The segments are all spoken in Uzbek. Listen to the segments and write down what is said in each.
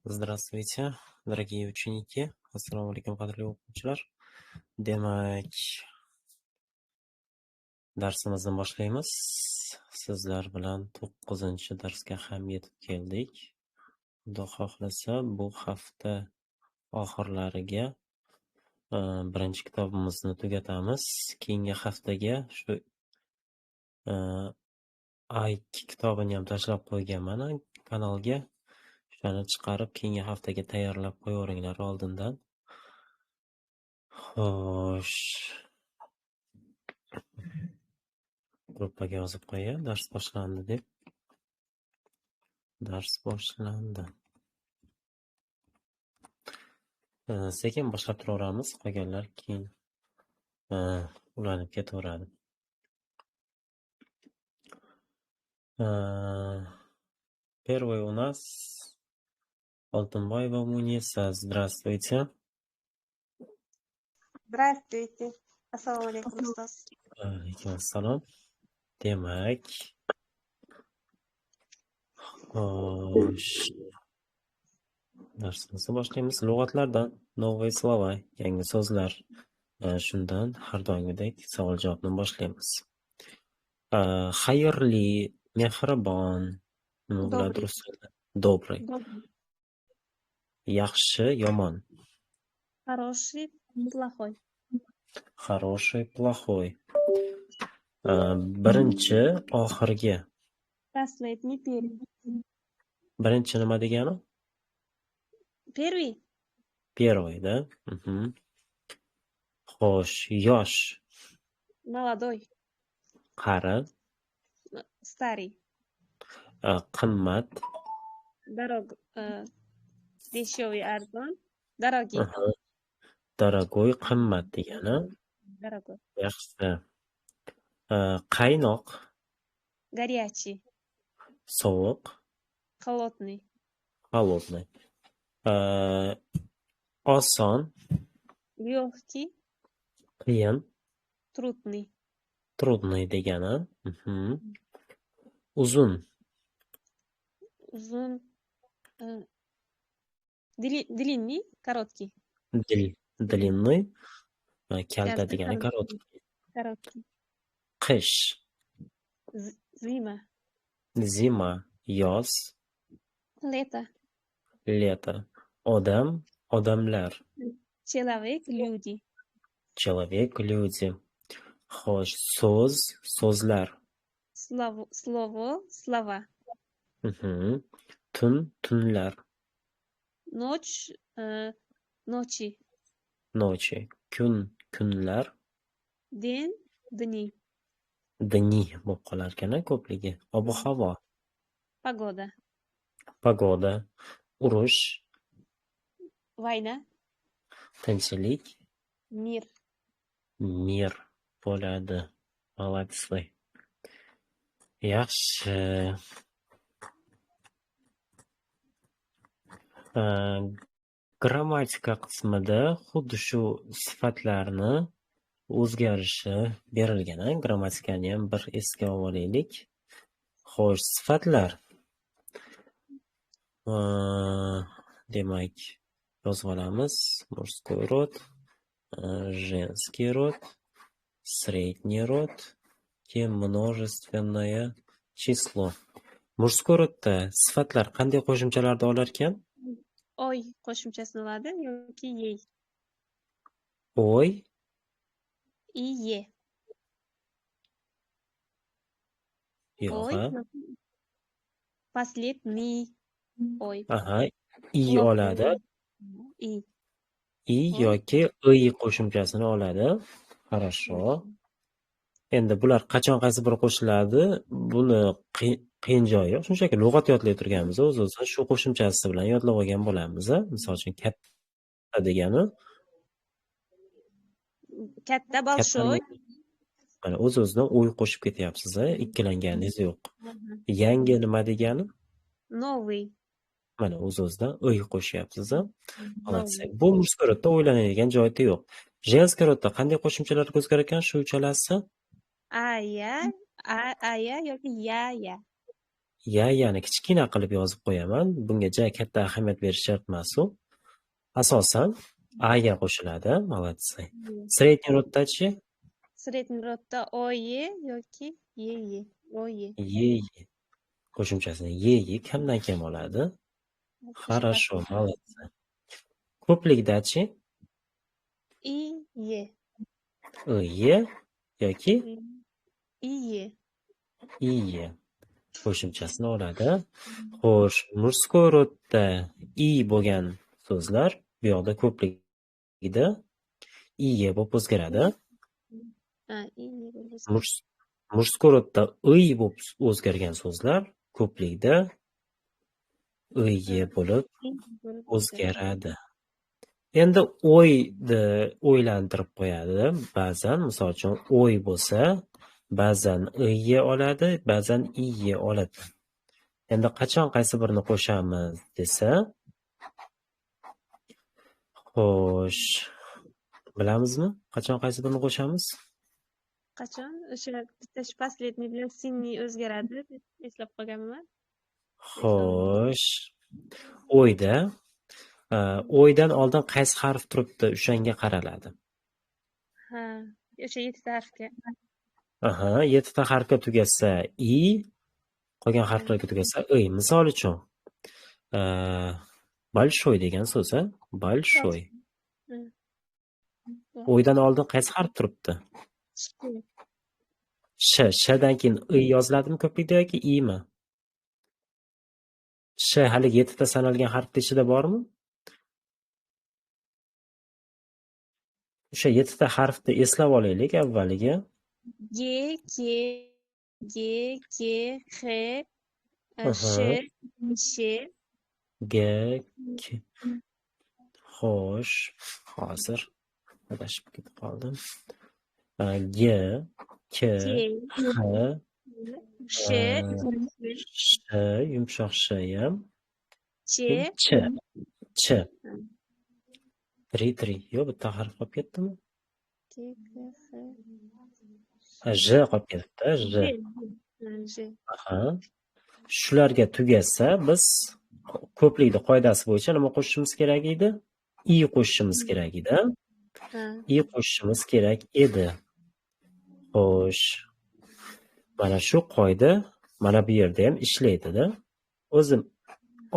Здравствуйте, дорогие ученики. Assalomu alaykum, qadrli o'quvchilar. Demak, darsimizni boshlaymiz. Sizlar bilan 9-darsga ham yetib keldik. Xudo xohlasa, bu hafta oxirlariga birinchi kitobimizni tugatamiz. Keyingi haftaga shu A2 kitobini ham tashlab qo'yganman kanalga. Shuni chiqarib, keyingi haftaga tayyorlab qo'yaveringlar oldindan. Xo'sh. Gruppaga yozib qo'yay, dars boshlandi deb. Dars boshlandi. Sekin boshlab turaveramiz, qolganlar keyin ulanib ketaveradi. Первый у нас Алтынбаева Муниса. Здравствуйте. Здравствуйте. Assalomu alaykum ustoz. Alaykum assalom. Demak, xo'sh. Darsimizni boshlaymiz. Lug'atlardan новые слова, yangi so'zlar. Shundan har doimgidek savol-javobni boshlaymiz. Xayrli, mehribon, nima bo'ladi rus tilida? Добрый. Yaxshi, yomon. Хороший, плохой. Хороший, плохой. Birinchi, oxirgi. Последний, первый. Birinchi nima degani? Первый. Первый, да? Xo'sh, yosh. Молодой. Qari. Старый. Qimmat. Дешевый, arzon. Дорогий. Дорогой, qimmat degani. Дорогой. Yaxshi. Qaynoq. Горячий. Sovuq. Холодный. Холодный. Oson. Легкий. Qiyin. Трудный. Трудный degani. Uzun. Uzun. Длинный, короткий. Длинный. Kalta degani korotkий. Короткий. Qish. Zima. Zima. Yoz. Лето. Lето. Odam. Odamlar. Человек, люди. Человек, люди. Xo'sh, so'z, so'zlar. Слово, слова. Tun, tunlar. Ночь, ночи. Ночи. Kun, kunlar. День, дни. Dni bo'lib qolar ekan ko'pligi. Ob-havo. Погода. Pagoda. Urush. Война. Tinchlik. Мир. Mir bo'ladi. Молодцы. Yaxshi. Grammatika qismida xuddi shu sifatlarni o'zgarishi berilgan. Grammatikani ham bir esga olaylik. Xo'sh, sifatlar. Demak, yozib olamiz. Мужской род, женский род, средний род, keyin множественное число. Мужской rodda sifatlar qanday qo'shimchalarda olar ekan? Oy qo'shimchasini oladi yoki yey. Oy. Iye. Yo'q. Последний. Oy. Aha, i oladi. I yoki i qo'shimchasini oladi. Хорошо. Endi bular qachon qaysi biri qo'shiladi? Buni qiyin joyi yo'q. Shunchaki lug'at yodlay turganmiz. O'z-o'zidan shu qo'shimchasi bilan yodlab olgan bo'lamiz. Misol uchun katta degani katta большой. Mana o'z-o'zidan o'y qo'shib ketyapsiz, ikkilanganingiz yo'q. Yangi nima degani? Новый. Mana o'z-o'zidan o'y qo'shyapsiz. Молодцы. Bu mужской rodda o'ylanadigan joyi yo'q. Женский rodda qanday qo'shimchalar o'zgarar ekan shu uchalasi? Aya yoki ya. yani kichkina qilib yozib qo'yaman. Bunga ja katta ahamiyat berish shart emas u. Asosan A ga qo'shiladi. Молодцы. Средний roddachi Средний rodda oye yoki yeye. Oye. ye qo'shimchasini ye kamdan kam oladi. Хорошо, молодцы. Ko'plikdachi Iye. ye yoki Iye. iye qo'shimchasini oladi. Xo'sh, murskoy rodda i bo'lgan so'zlar bu yoqda ko'pligida iye bo'lib o'zgaradi. Iye bo'lib Murskoy rodda bo'lib o'zgargan so'zlar ko'plikda iye bo'lib o'zgaradi. Endi o'yni o'ylantirib qo'yadi. Ba'zan, misol uchun, o'y bo'lsa, ba'zan iye oladi, ba'zan iye oladi. Endi qachon qaysi birini qo'shamiz desa, xo'sh, bilamizmi? Qachon qaysi birini qo'shamiz? Qachon? O'sha bitta последний bilan sinni o'zgaradi deb eslab qolganman. Xo'sh, o'ydan oldin qaysi harf turibdi, o'shanga qaraladi. Ha, o'sha 7 ta harfga. 7 ta harfga tugasa i, qolgan harflarga tugasa i. Misol uchun, большой degan so'z, большой. O'ydan oldin qaysi harf turibdi? Shdan keyin i yoziladimi ko'plikda yoki imi? Hali 7 ta sanalgan harfning ichida bormi? O'sha 7 ta harfni eslab olaylik avvaliga. G, K, X, Sh, G, K. Xo'sh, hozir adashib ketib qoldim. G, K, X, Sh, yumshoq sh ham. Ch. Tri. Yo'q, bitta harf qolib ketdimi? J qolib ketibdi, J. Shularga tugasa, biz ko'plikning qoidasi bo'yicha nima qo'shishimiz kerak edi? I qo'shishimiz kerak edi. I qo'shishimiz kerak edi. Xo'sh. Mana shu qoida mana bu yerda ham ishlaydi-da. O'zim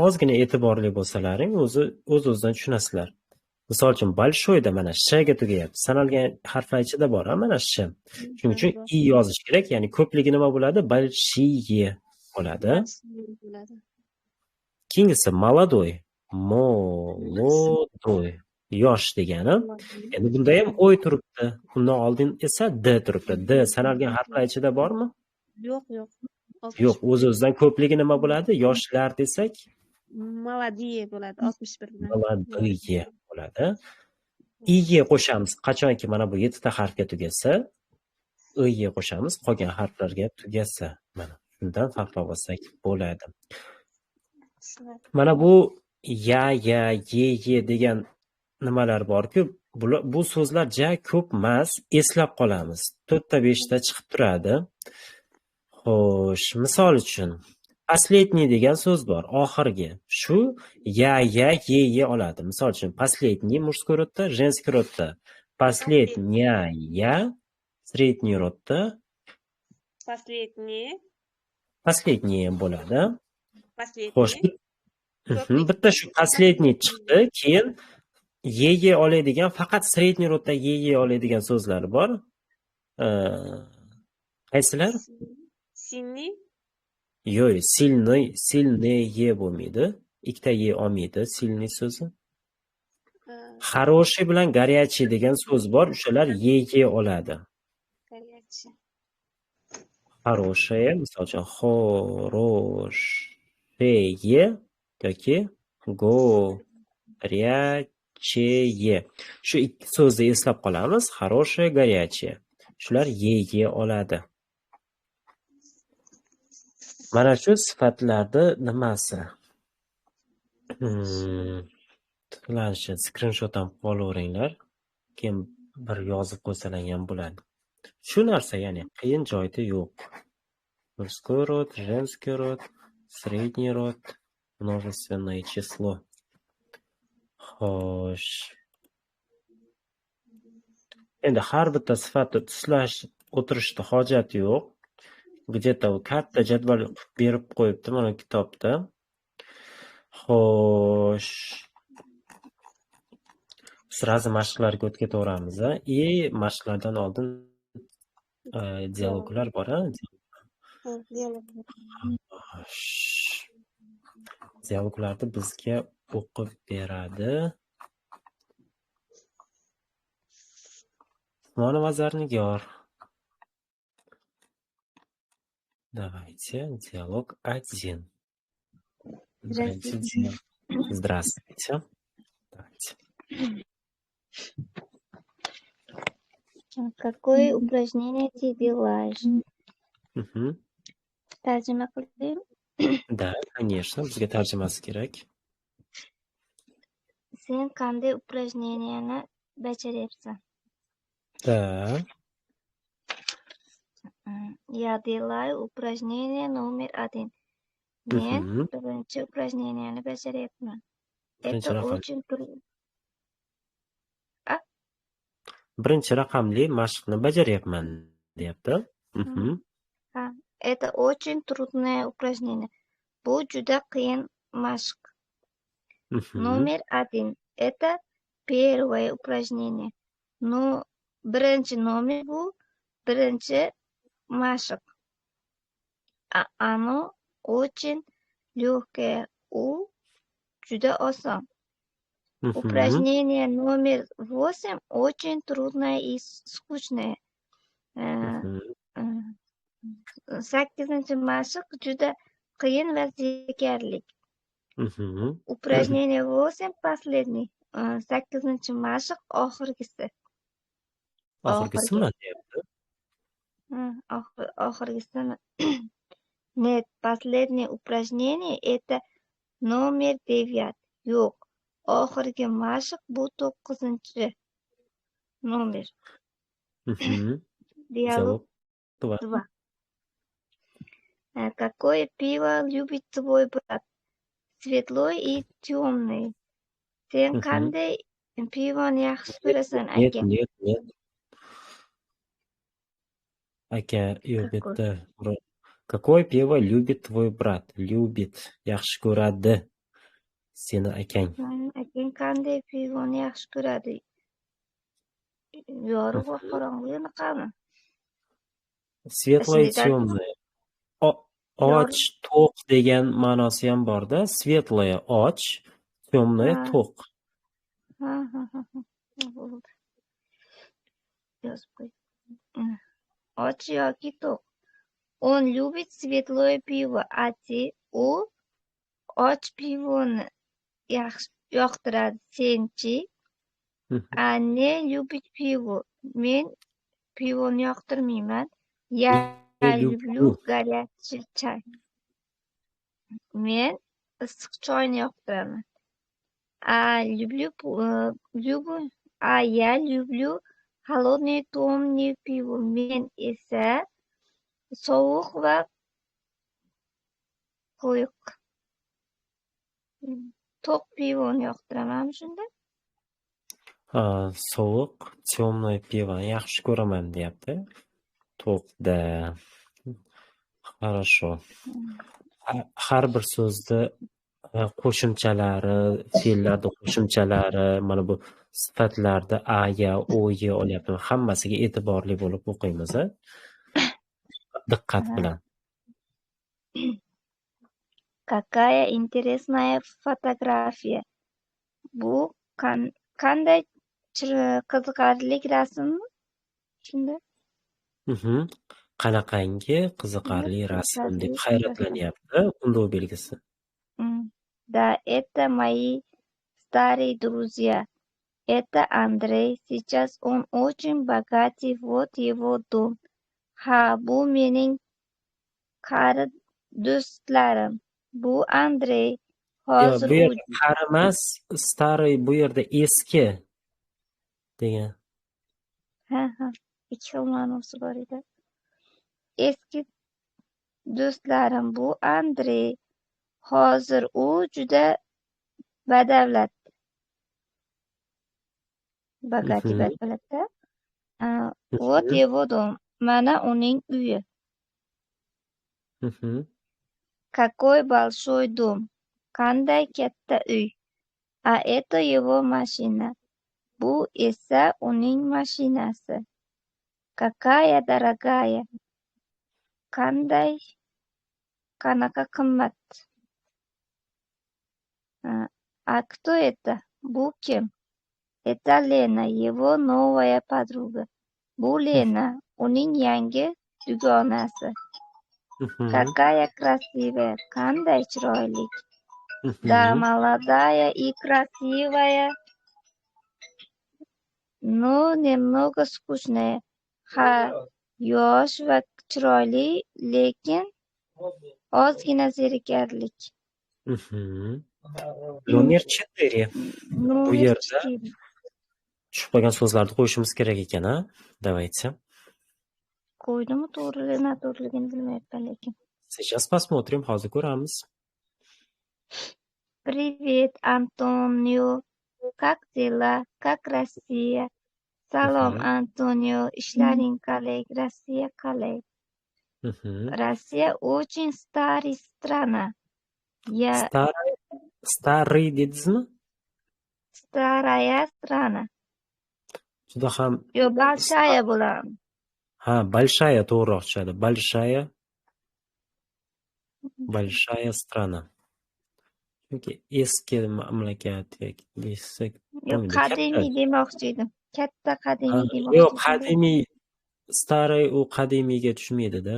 ozgina e'tiborli bo'lsalaring, o'z-o'zidan tushunasizlar. Misol uchun, большойda mana sh ga tugayapti. Sanalgan harflar ichida bor, mana sh. Shuning uchun i yozish kerak, ya'ni ko'pligi nima bo'ladi? Большие bo'ladi. Keyingisi молодой. Молодой. Yosh degani. Endi bunda ham o'y turibdi. Undan oldin esa d turibdi. D sanalgan harflar ichida bormi? Yo'q. Yo'q, o'z-o'zidan ko'pligi nima bo'ladi? Yoshlar desak, молодые bo'ladi 61 bilan. Молодые bo'ladi. Iga qo'shamiz. Qachonki mana bu 7 ta harfga tugasa, iga qo'shamiz, qolgan harflarga tugasa. Mana shundan farqlab olsak bo'ladi. Mana bu ya, ye degan nimalar bor-ku, bu so'zlar ja ko'p emas, eslab qolamiz. 4 ta 5 ta chiqib turadi. Xo'sh, misol uchun, последний degan so'z bor, oxirgi. Shu ya, ye oladi. Misol uchun, последний мужской rodda, женский rodda. Последняя, средний rodda. Последний bo'ladi. Xo'sh, bitta shu последний chiqdi, keyin ye oladigan, faqat средний rodda ye oladigan so'zlar bor. Qaysilar? Sinni? Yo'q, silniye bo'lmaydi. Ikkita ye olmaydi silniy so'zi. Хороший bilan горячий degan so'z bor, o'shalar ye oladi. Хорошее, misol uchun, хорошее yoki горячее. Shu ikki so'zni eslab qolamiz. Хорошее, горячее. Shular ye oladi. Mana shu sifatlarni nimasi? Tiklanishi, skrinshot ham qolaveringlar. Keyin bir yozib qo'ysalar ham bo'ladi. Shu narsa, ya'ni qiyin joyda yo'q. Murskoy rod, женский rod, Средний род, множественное число. Xo'sh. Endi har bitta sifatni tuslash o'tirishda hojat yo'q. Где-то katta jadval berib qo'yibdi mana kitobda. Xo'sh. Sразу mashqlarga o'tib ketaveramiz. И mashqlardan oldin dialoglar bor-a? Xo'sh. Dialoglarni bizga o'qib beradi. Usmonova Zarnigor. Давайте, диалог 1. Здравствуйте. Здравствуйте. Давайте. Какое упражнение ты делаешь? Мгм. Tarjima qilib, Да, конечно, bizga tarjimasi kerak. sen qanday упражнениeni bajaryapsan? Да. Я делаю упражнение номер 1. Men Мгм. birinchi упражнениeni bajaryapman. Birinchi Это raqam. очень трудно. Birinchi raqamli mashqni bajaryapman, deyapti. Mhm. Это очень трудное упражнение. Bu juda qiyin mashq. Mhm. Номер 1. Это первое упражнение. Но birinchi номер bu birinchi mashq. Оно очень легкое. U juda oson. Mhm. Упражнение номер 8 очень трудное и скучное. Mhm. 8-chi mashq juda qiyin va zerikarli. Mhm. Упражнение 8 последний. 8-chi mashq oxirgisi. Oxirgisimi deyapti? Oxirgisimi? Нет, последнее упражнение это номер 9. Yo'q. Oxirgi mashq bu 9-chi nomer. Mhm. Диалог Dialog 2. Какое пиво любит твой брат? Светлое и темное. Sen Mhm. qanday pivoni yaxshi ko'rasan, Нет, aka? нет, нет. Aka, yo'q, bu Какой? yerda Какое пиво любит твой брат? Любит. Yaxshi ko'radi. Seni akang. Akang qanday pivoni yaxshi ko'radi? Yorug' va qorong'u qani? Светлое, Shunday темное. Och, Yor- to'q degan ma'nosi ham bor-da. Svetloye och, temnoye Ha. to'q. Ha. Bo'ldi. Yozib qo'y. Och yoki to'q. Он любит светлое пиво, а u och pivoni yoqtiradi. Senchi? Не любит пиво. Men pivoni yoqtirmayman. Я Не люблю люблю. горячий чай. Men issiq choyni yoqtiraman. Я люблю холодное темное пиво. Men esa sovuq va quyuq to'q pivoni yoqtiraman. Shunda Sovuq, temnoye pivoni yaxshi ko'raman, deyapti. To'qda. Хорошо. Har bir so'zni qo'shimchalari, fe'llarni qo'shimchalari, mana bu sifatlarda a-ya, o-ya olyapman. Hammasiga e'tiborli bo'lib o'qiymiz. Diqqat bilan. Какая интересная фотография. Bu qanday qiziqarli rasmmi? Shunda Qanaqangi qiziqarli rasm deb qiziqarli hayratlanyapti undov belgisi. Да, это мои старые друзья. Это Андрей. Сейчас он очень богатый. Вот его дом. Ha, bu mening qari do'stlarim. Bu Andrey. Hozir Bu u yerda qari emas, старый bu yerda eski degan. Ha, ikki xil ma'nosi bor edi. Eski do'stlarim bu Andrey. Hozir u juda badavlat. Bogатый, Мгм. badavlat-da. Вот его дом. Mana uning uyi. Мгм. Какой большой дом. Qanday katta uy. А это его машина. Bu esa uning mashinasi. Какая дорогая. Qanaqa qimmat. А кто это? Bu kim? Это Lena, его новая подруга. Bu Lena, uning yangi dugonasi. Мгм. Какая красивая. Qanday chiroyli. Да, Мгм. молодая и красивая, но немного скучная. Ha, yosh va chiroyli, lekin ozgina zerikarli. Мгм. Номер 4. Bu Nomer yerda 4. tushib qolgan so'zlarni qo'yishimiz kerak ekan, a? Давайте. Qo'ydimi, noto'g'riligini bilmayapman lekin. Сейчас посмотрим, hozir ko'ramiz. Привет, Антонио. Как дела? Как Россия? Salom, Мгм. Antonio. Ishlaring qalay? Rossiya qalay? Мгм. Россия очень старая страна. Я Старый dedingizmi? staraya strana. Juda ham Yo, большая bo'ladimi? ha, большая to'g'riroq tushadi. Большая страна. Chunki eski mamlakat yoki desak, Yo, bo'lmaydi. qadimiy demoqchi edim. Katta Ha, qadimiy yo'q, demoqchi edim. qadimiy, старый u qadimiyga tushmaydida.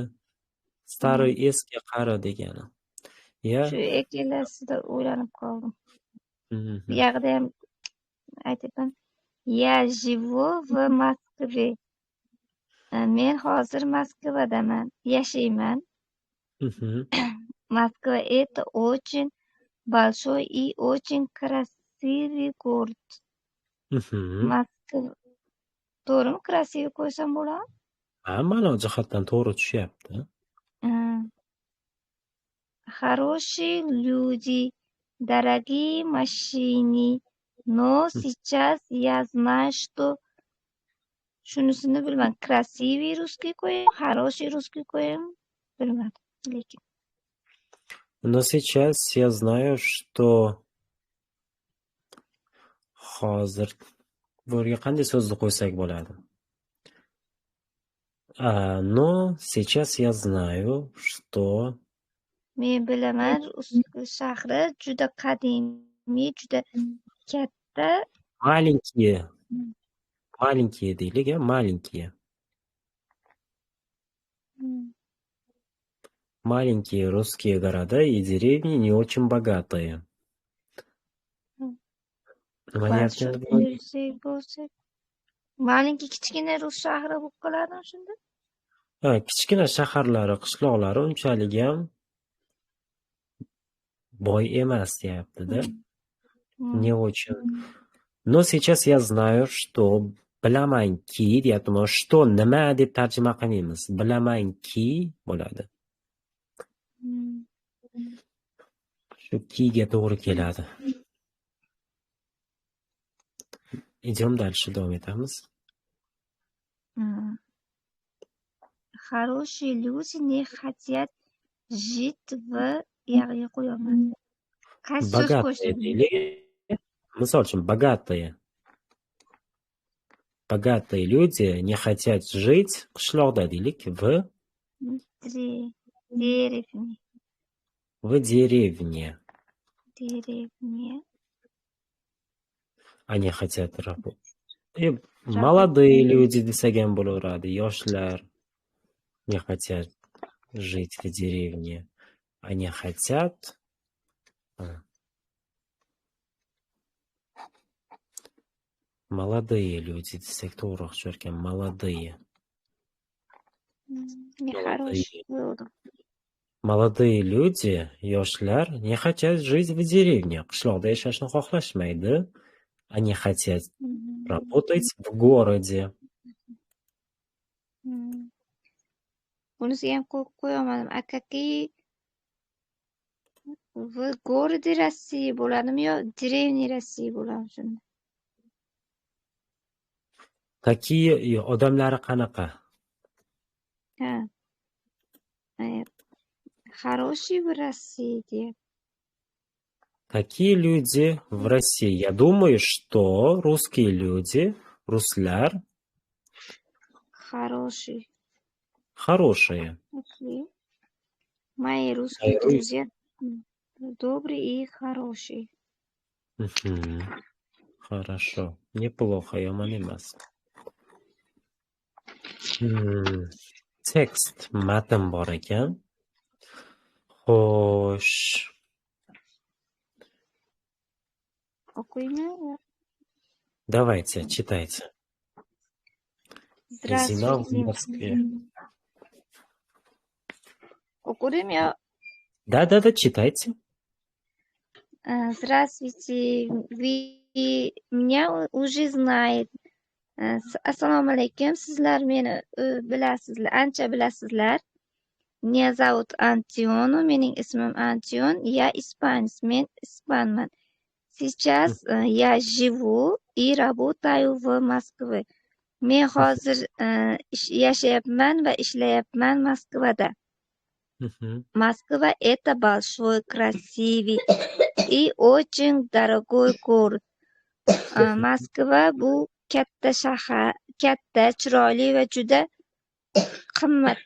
Старый eski, qari degani. Ya. Shu ikkalasida o'ylanib qoldim. Mhm. Bu yoqda ham aytyapman. Я живу в Москве. Men hozir Moskvadaman. Yashayman. Mhm. Moskva это очень большой и очень красивый город. Mhm. Moskva. To'g'rimi? Красивый qo'ysam bo'ladimi? Ha, ma'no jihatdan to'g'ri tushyapti. Хорошие люди, дорогие машины, но сейчас я знаю, что shunisini bilmadim. Красивый русский qo'yim, хороший русский qo'yim, bilmadim lekin. Но сейчас я знаю, что hozir bu yerga qanday so'zni qo'ysak bo'ladi? Но сейчас я знаю, что Men bilaman, shahri juda qadimiy, juda katta. маленькие deylik, маленькие. Маленькие русские города и деревни не очень богатые. Большой bo'lsak, malinki kichkina rus shahri bo'lib qoladimi shunda? Kichkina shaharlari, qishloqlari unchalik ham boy emas deyapti-da. Не очень. Но сейчас я знаю, что bilamanki deyapti. Mana что nima deb tarjima qilmaymiz. Bilamanki bo'ladi. Shu kiga to'g'ri keladi. Идем дальше, davom etamiz. Хорошие люди не хотят жить в yog'iga qo'yaman. Qaysi so'z Богатые qo'yishdi? deylik. Misol uchun, bogатые. Богатые люди не хотят жить qishloqda deylik, в деревне. Они хотят работать. И молодые люди desak ham bo'laveradi, yoshlar не хотят жить в деревне. Они хотят молодые люди desak to'g'riroq tushar ekan. Молодые. Молодые люди, yoshlar не хотят жить в деревне. Qishloqda yashashni xohlashmaydi. Они хотят работать в городе. Bunisi ham qo'yib qo'yolmadim. В городе России bo'ladimi yo деревне России bo'ladimi shunda? Такие odamlari qanaqa? Ha. Хороший в России deyapti. Такие люди в России. Я думаю, что русские люди, ruslar, Хороший. хорошие. Окей. Мои русские Хайруй. друзья добрый и хороший. Мгм. Хорошо. Неплохо, yomon emas. Tekst, matn bor ekan. Xo'sh. O'qiymi? Давайте, читайте. Зима в Здравствуйте. Москве. O'qidim yo? Да-да-да, читайте. Здравствуйте. Вы меня уже знает. Assalomu alaykum. Sizlar meni bilasizlar, ancha bilasizlar. Меня зовут Антион, mening ismim Antion. Я испанец, men ispanman. Сейчас я живу и работаю в Москве. Men hozir yashayapman va ishlayapman Moskvada. Мгм. Москва — это большой, красивый и очень дорогой город. Moskva bu katta shahar, katta, chiroyli va juda qimmat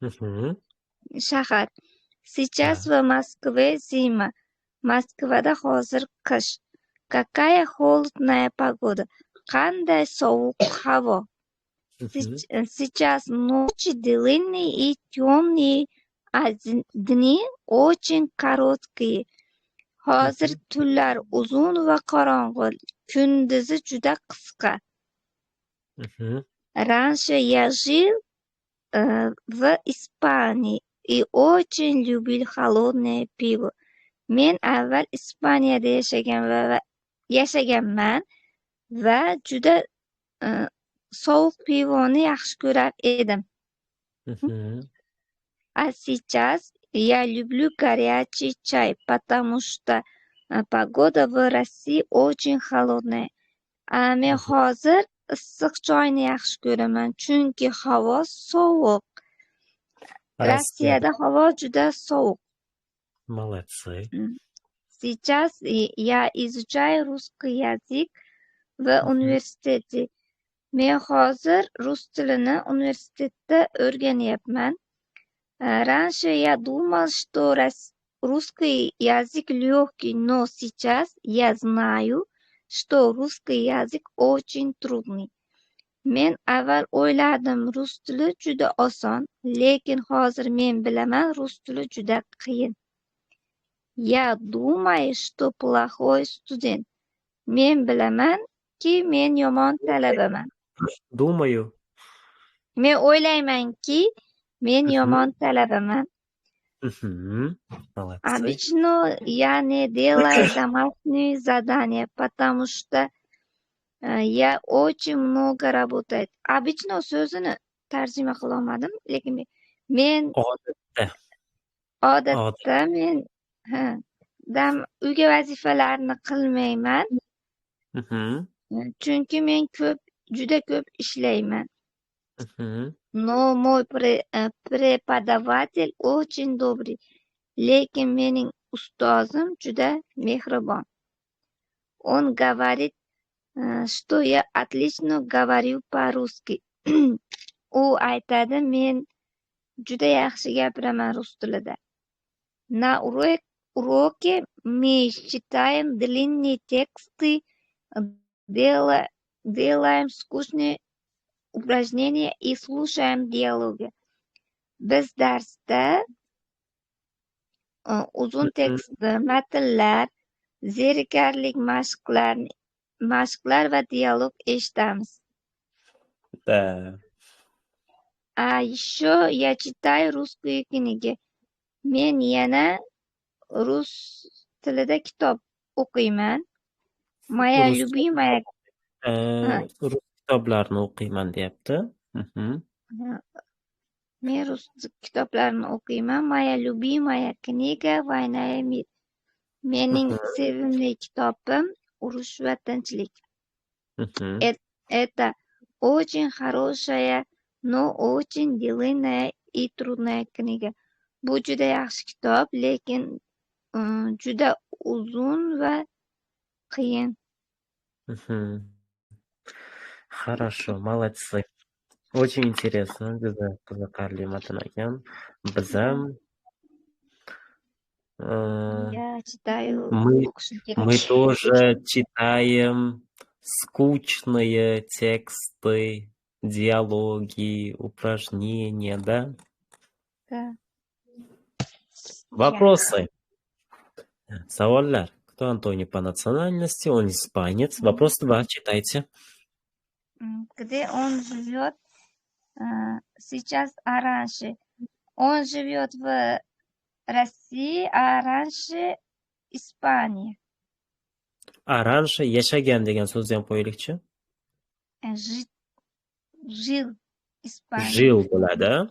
Мгм. shahar. Сейчас Да. в Москве зима. Moskvada hozir qish. Какая холодная погода. Qanday sovuq havo. Мгм. Сейчас ночи длинные и темные, а дни очень короткие. Hozir tunlar uzun va qorong'u, kunduzi juda qisqa. Мгм. Раньше я жил в Испании и очень любил холодное пиво. Men avval Ispaniyada yashaganman va juda sovuq pivoni yaxshi ko'rar edim. Мгм. А сейчас я люблю горячий чай, потому что погода в России очень холодная. Men hozir issiq choyni yaxshi ko'raman, chunki havo sovuq. Rossiyada havo juda sovuq. Молодцы. Сейчас я изучаю русский язык в университете. Men hozir rus tilini universitetda o'rganyapman. Раньше я думал, что русский язык легкий, но сейчас я знаю, что русский язык очень трудный. Men avval o'yladim rus tili juda oson, lekin hozir men bilaman rus tili juda qiyin. Я думаю, что плохой студент. Men bilamanki men yomon talabaman. Думаю. Men o'ylaymanki men yomon talabaman. Мгм. Молодцы. Обычно я не делаю домашние задания, потому что я очень много работаю. Обычно so'zini tarjima qilolmadim, lekin men Odatda. odatda men uyga vazifalarni qilmayman, Мгм. chunki men juda ko'p ishlayman. Мгм. Но мой преподаватель очень добрый, lekin mening ustozim juda mehribon. Он говорит, что я отлично говорю по-русски. U aytadi, men juda yaxshi gapiraman rus tilida. На уроке мы читаем длинные тексты, делаем скучные упражнения и слушаем диалоги. Biz darsda uzun tekst, matnlar, zerikarli mashqlar va dialog eshitamiz. Да. А еще я читаю русские книги. Men yana rus tilida kitob o'qiyman. Моя Rus любимая rus kitoblarini o'qiyman deyapti. Мгм. Men rus kitoblarini o'qiyman. Moya любимая kniga "Война и мир". Mening sevimli kitobim "Urush va tinchlik". Mhm. Это очень хорошая, но очень длинная и трудная kniga. Bu juda yaxshi kitob, lekin juda uzun va qiyin. Mhm. Хорошо, молодцы. Очень интересно, juda qiziqarli matan ekan. Biz ham Я читаю, мы o'qishim kerak. мы тоже читаем скучные тексты, диалоги, упражнения, да? Да. Вопросы, savollar. Кто Антоний по национальности? Он испанец. Вопрос 2. Читайте. Где он живет сейчас, а раньше? Он живет в России, а раньше Испания. А раньше yashagan degan so'zni ham qo'yaylikchi. Жил Испания. Жил bo'ladi.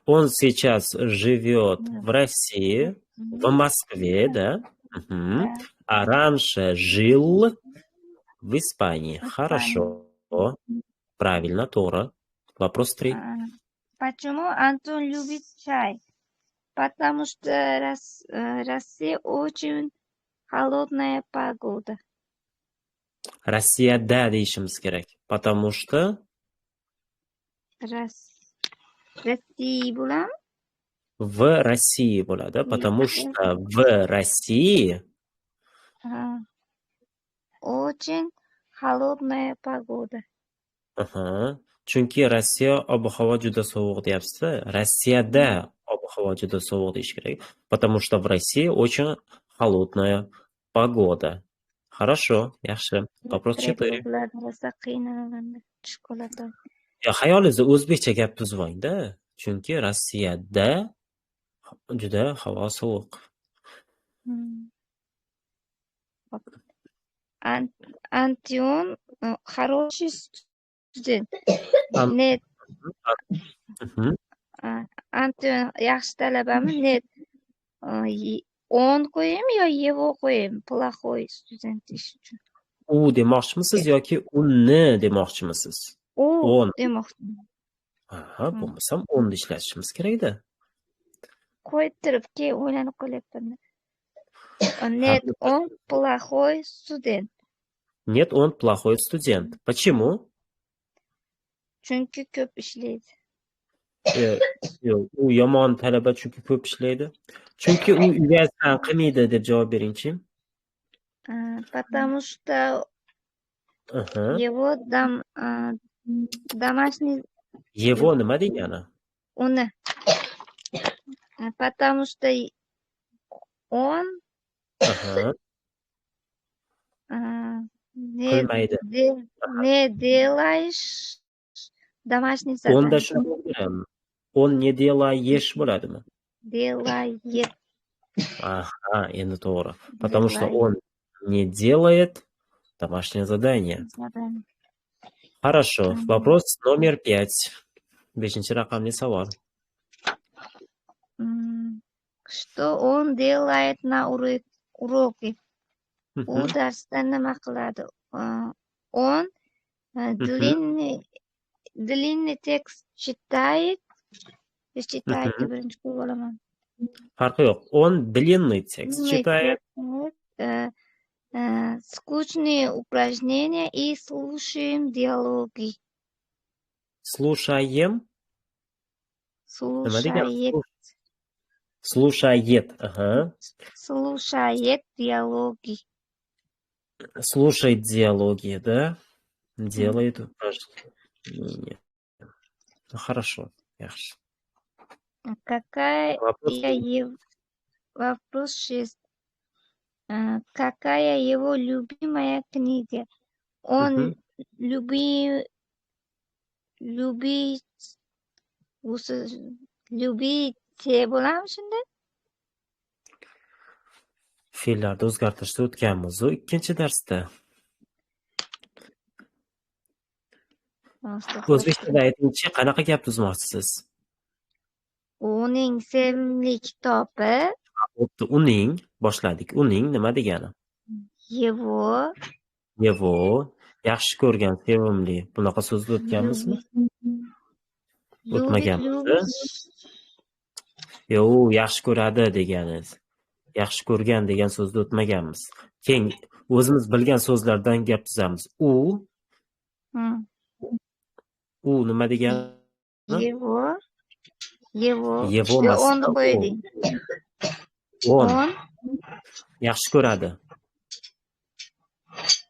Он сейчас живет в России, в Москве, да? Мгм. Да. А раньше жил в Испании. Хорошо. Правильно, Тора. Вопрос 3. Почему Антон любит чай? Потому что Россия очень холодная погода. Rossiyada deyishimiz kerak. Потому что Россия bo'ladimi? в России bo'ladi. Потому что в России Очень холодная погода. Aha. Chunki Rossiya ob-havo juda sovuq deyapsiz. Rossiyada ob-havo juda sovuq deyish kerak. Потому что в России очень холодная погода. Хорошо, yaxshi. Вопрос 4. Bularni rosa qiynalaman. Shokolad. Xayolingizda o'zbekcha gap tuzmang-da. Chunki Rossiyada juda havo sovuq. Антион хороший студент. Net. Антион yaxshi talabami? Net. 10 qo'yaymi yo его qo'yaymi? Плохой student deyish uchun. U demoqchimisiz yoki uni demoqchimisiz? U 10. demoqchiman. Aha, bo'lmasam 10 ni ishlatishimiz kerak-da. Qo'ytirib, keyin o'ylanib qolyapman. Net он плохой студент. Нет, он плохой студент. Почему? Chunki ko'p ishlaydi. Yo'q, u yomon talaba chunki ko'p ishlaydi. Chunki u uyasidan qilmaydi deb javob beringchi. Потому что Aha. его домашний Его nima degani? uni. Потому что он Aha. qilmaydi. Ne делаешь домашний задание. Onda shuni o'qiramiz. Он не делаешь bo'ladimi? Делает. Aha, endi to'g'ri. Потому что он не делает домашнее задание. Хорошо. Вопрос номер 5. 5-chi raqamli savol. Что он делает на уроке? U darsda nima qiladi? Он длинный текст читает. Читает birinchi qo'yib olaman. Farqi yo'q. Он длинный текст читает. Скучные упражнения и слушаем диалоги. Слушаем. Слушает. Слушает. Ага. Слушает диалоги. Слушает диалоги, да? Делает упражнения. Ну, хорошо. Yaxshi. Вопрос 6. Какая его любимая книга? Он любит bo'ladimi shunda? Fe'llarni o'zgartirishda o'tganmiz u 2-darsda. O'zbekchada aytingchi, qanaqa gap tuzmoqchisiz? Uning sevimli kitobi Bo'pti, uning boshladik. Uning nima degani? Его Его yaxshi ko'rgan, sevimli. Bunaqa so'zni o'tganmizmi? любит O'tmaganmiz. Yo'q, yaxshi ko'radi degani. Yaxshi ko'rgan degan so'zni o'tmaganmiz. Keyin o'zimiz bilgan so'zlardan gap tuzamiz. М. U nima degani? Его Его Shu emas, o'nni qo'ydik. o'n O'n yaxshi ko'radi.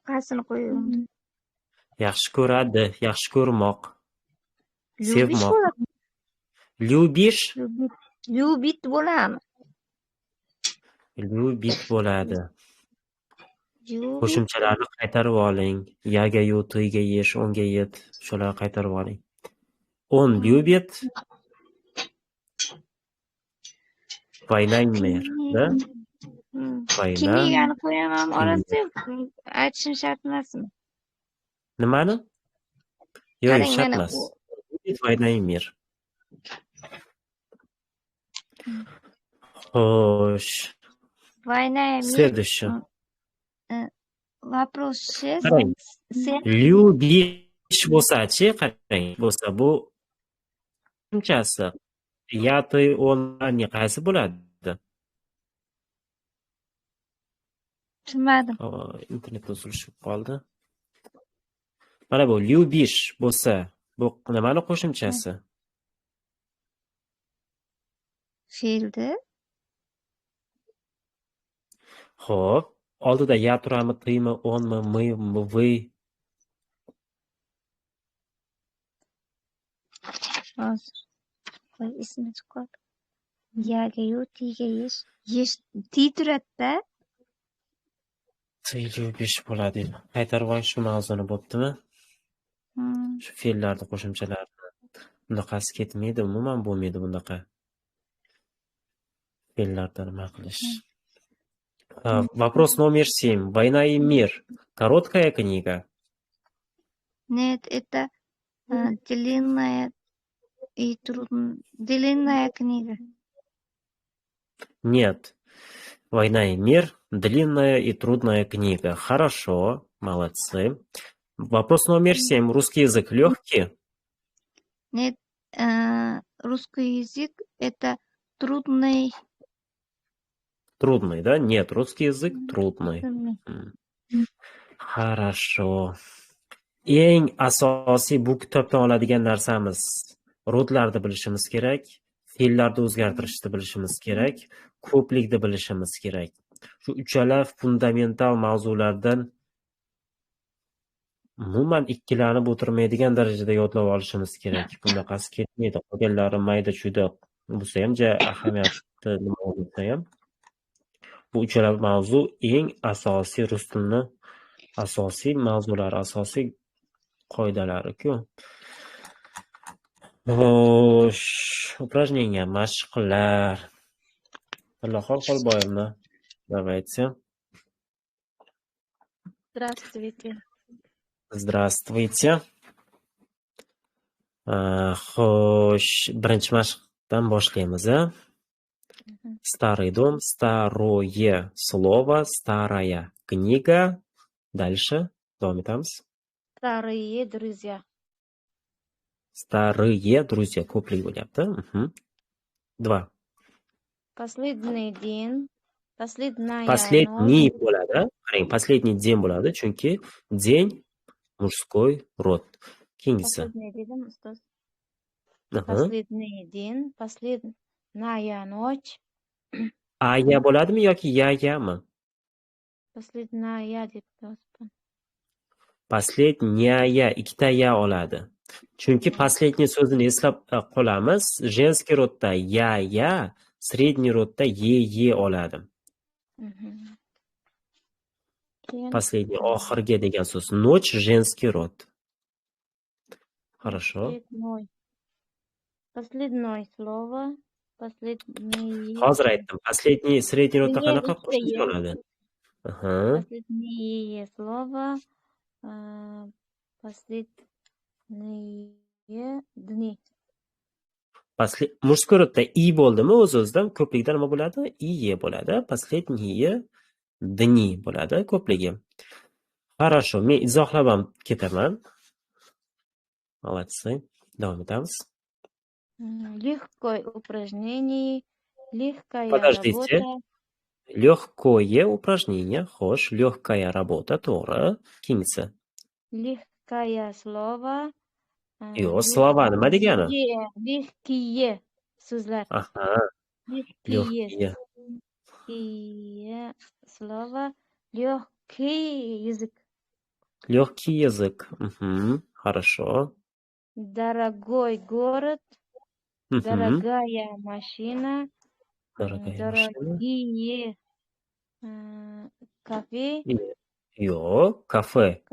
qaysini qo'yaylik? Yaxshi ko'radi, yaxshi ko'rmoq, Lyubish sevmoq. bo'ladi. Lyubish, Lyubit bo'ladimi? lyubit bo'ladi. Lyubit Qo'shimchalarni qaytarib oling. Yaga yu, tiga yesh, o'nga yet. Shularni qaytarib oling. Он любит Вайнаймер, да? Война. Kimligini qo'yaman orasiga aytishim shart emasmi? Nimani? Yo'q, Qarang, shart mana emas. Вайнаймер. Xo'sh, Война и мир. следующий. Вопрос 6. Qarang. Lyubish bo'lsa-chi, qarang, bo'lsa bu qo'shimchasi. Yati o'nlarning qaysi bo'ladi? Tushunmadim. Internet uzilishib qoldi. Mana bu lyubish bo'lsa, bu nimani qo'shimchasi? Fe'ldi. Xo'p, oldida ya turadimi, timi, o'nmi, mi, vi? Hozir. Voy, ismi chiqib qoldi. Yaga-yu, tiga yesh. Yesh ti turadi-da. Lyubish bo'ladi. Qaytarib olish shu mavzuni bo'ptimi? Shu fe'llarni qo'shimchalarni. Bunaqasi ketmaydi, umuman bo'lmaydi bunaqa. Fe'llarda nima qilish? Вопрос номер 7. «Война и мир» — короткая книга? Нет, это длинная и трудная. Длинная книга. Нет. «Война и мир» — длинная и трудная книга. Хорошо, молодцы. Вопрос номер 7. Русский язык легкий? Нет, русский язык это трудный. Трудный, да? Нет, русский язык трудный. Хорошо. Eng asosiy bu kitobdan oladigan narsamiz rodlarni bilishimiz kerak, fe'llarni o'zgartirishni bilishimiz kerak, ko'plikni bilishimiz kerak. Shu uchala fundamental mavzulardan umuman ikkilanib o'tirmaydigan darajada yodlab olishimiz kerak. Bunaqasi ketmaydi. Qolganlari mayda-chuyda bo'lsa ham, ahamiyati nima bo'lsa ham, bu uchala mavzu eng asosiy rus tilini asosiy mavzulari, asosiy qoidalari-ku. Xo'sh, упражнение, mashqlar. Tillohor Xolboyevna, давайте. Здравствуйте. Здравствуйте. Xo'sh, birinchi mashqdan boshlaymiz, a? Старый дом, старое слово, старая книга. Дальше. Davom etamiz. Старые друзья. Старые друзья. Ko'plik bo'lyapti. 2. Последний день. Последняя Последний ночь. bo'ladi. Qarang, последний день bo'ladi, chunki день мужской род. Keyingisi. Последний dedim, ustoz. Последний день, последняя ночь. Aya bo'ladimi yoki yayami? Последняя deb yozibman. Последняя ikkita ya oladi. Chunki последний so'zini eslab qolamiz. Женский rodda ya, средний rodda ye oladi. Последний oxirgi degan so'z. Ночь женский род. Хорошо. Последнее слово. Последний. Hozir aytdim. Последний средний rodda qanaqa qo'shimcha bo'ladi? Последнее слово. Последние дни. Murskiy rodda i bo'ldimi o'z-o'zidan ko'plikda nima bo'ladi? Iye bo'ladi. Последние dni bo'ladi ko'pligi. Хорошо, men izohlab ham ketaman. Молодцы. Davom etamiz. Легкое упражнение, легкая Подождите. работа, Легкое упражнение. Xo'sh, легкая работа, to'g'ri. Keyingisi. легкое слово, Yo'q, slova nima degani? легкие so'zlar, Aha, легкие легкие. слово, легкий язык, Легкий язык. Хорошо. дорогой город, Мгм. дорогая машина, Дорогая машина. дорогие кафе, Yo'q, kafe.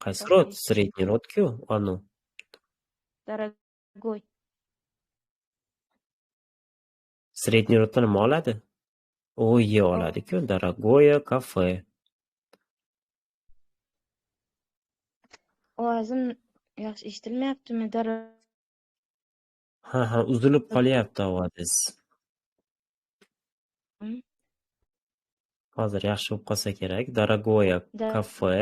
Qaysi rod? Kafe. Средний rod-ku, anu. дорогой. Средний rodda nima oladi? Oye oladi-ku. Дорогое kafe. Ovozim yaxshi eshitilmayaptimi? Ha, uzilib qolyapti ovozingiz. Hozir yaxshi bo'lib qolsa kerak. Дорогое kafe.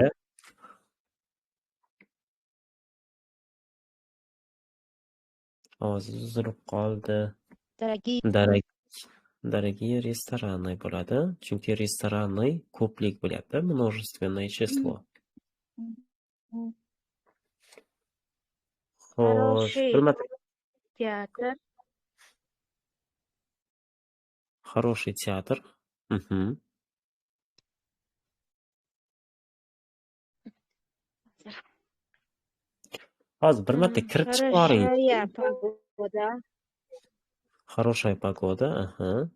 Ovozingiz uzilib qoldi. Дорогие restorаны bo'ladi. Chunki restorаны ko'plik bo'lyapti, множественное число. Xo'sh, bir marta teatr, хороший teatr. Hozir bir marta kirib chiqaring. хорошая погода, Хорошая погода, aha.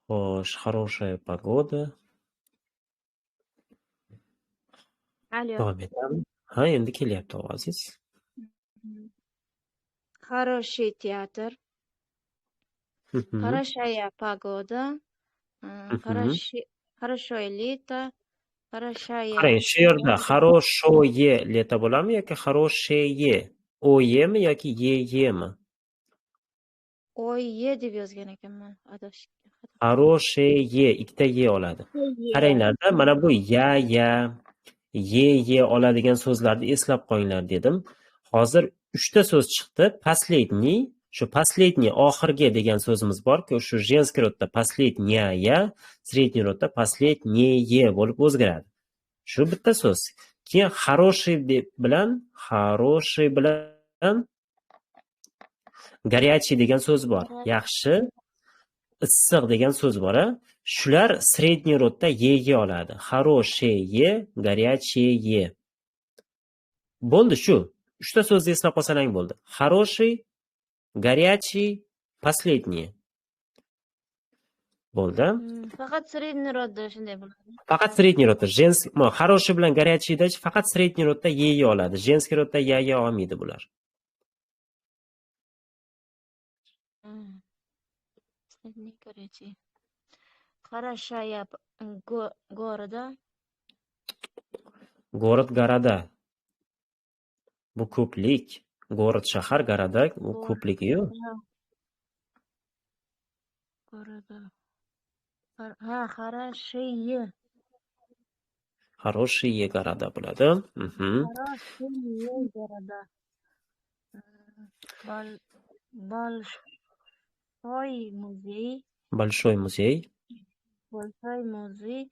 Xo'sh, хорошая погода. алло, Davom etamiz. Ha, endi kelyapti ovozingiz. хороший театр, хорошая погода, хорошее лето, хорошая Qarang, shu yerda хорошее lето bo'ladimi yoki хорошее? Oyemi yoki yeyemi? oye deb yozgan ekanman adashib. Хорошее ikkita ye oladi. Qaranglarda, mana bu ya, ye oladigan so'zlarni eslab qo'yinglar dedim. Hozir 3 ta so'z chiqdi. Последний, shu последний oxirgi degan so'zimiz bor-ku, shu женский rodda последняя, средний rodda последнее bo'lib o'zgaradi. Shu bitta so'z. Keyin хороший bilan горячий degan so'z bor. Yaxshi, issiq degan so'z bor. Shular средний rodda ye oladi. Хорошее, горячее. Bo'ldi shu. 3 ta so'zni eslab qolsang bo'ldi. Хороший, горячий, последний. Bo'ldi. Faqat средний rodda shunday bo'ladi. Faqat средний rodda. Женский, хороший bilan горячийda faqat средний rodda ye oladi. Женский rodda ya olmaydi bular. Средний горячий. Хорошая города. Город goroda. Bu ko'plik. Город shahar, goroda bu ko'pligi-yu. Goroda. Хорошие. Хорошие goroda bo'ladi. Хорошие города. Большой музей. Большой музей. Большой музей.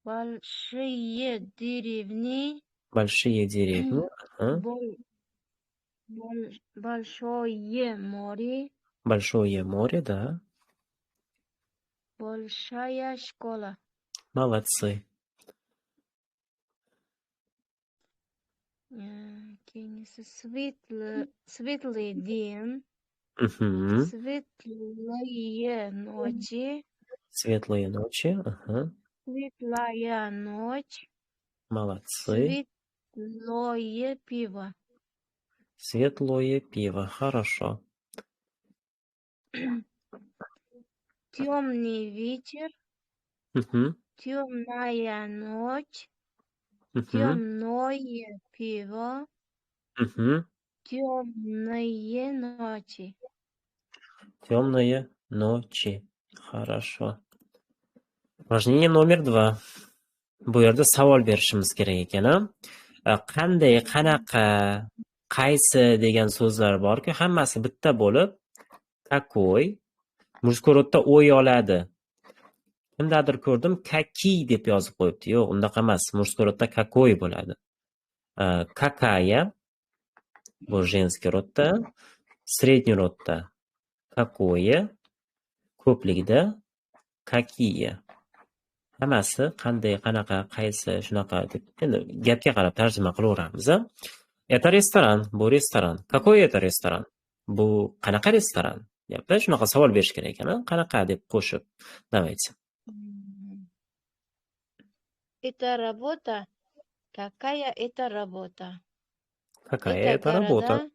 Большие деревни. Большие деревни. Большое море. Большое море, да. Большая школа. Молодцы. Светлый день. Светлые ночи. Светлые ночи. Светлая ночь. Молодцы. Светлое пиво. Светлое пиво. Хорошо. Темный ветер. Темная ночь. Темное пиво. Темные ночи. Темные ночи. Хорошо. Упражнение номер 2. Bu yerda savol berishimiz kerak ekan, ha? Qanday, qanaqa, qaysi degan so'zlar bor-ku, hammasi bitta bo'lib, какой muzkur rodda o'y oladi. Kimdadir ko'rdim, какие deb yozib qo'yibdi. Yo'q, undaqa emas. Muzkur rodda какой bo'ladi. Какая bu женский rodda, средний rodda какое, ko'pligida какие. Hammasi qanday, qanaqa, qaysi, shunaqa deb endi gapga qarab tarjima qilaveramiz. Это restoran, bu restoran. Какой это restoran? Bu qanaqa restoran? Deyapti. Shunaqa savol berish kerak ekan, qanaqa deb qo'shib. Давайте. Это работа. Какая это работа? Какая Это это работа? города.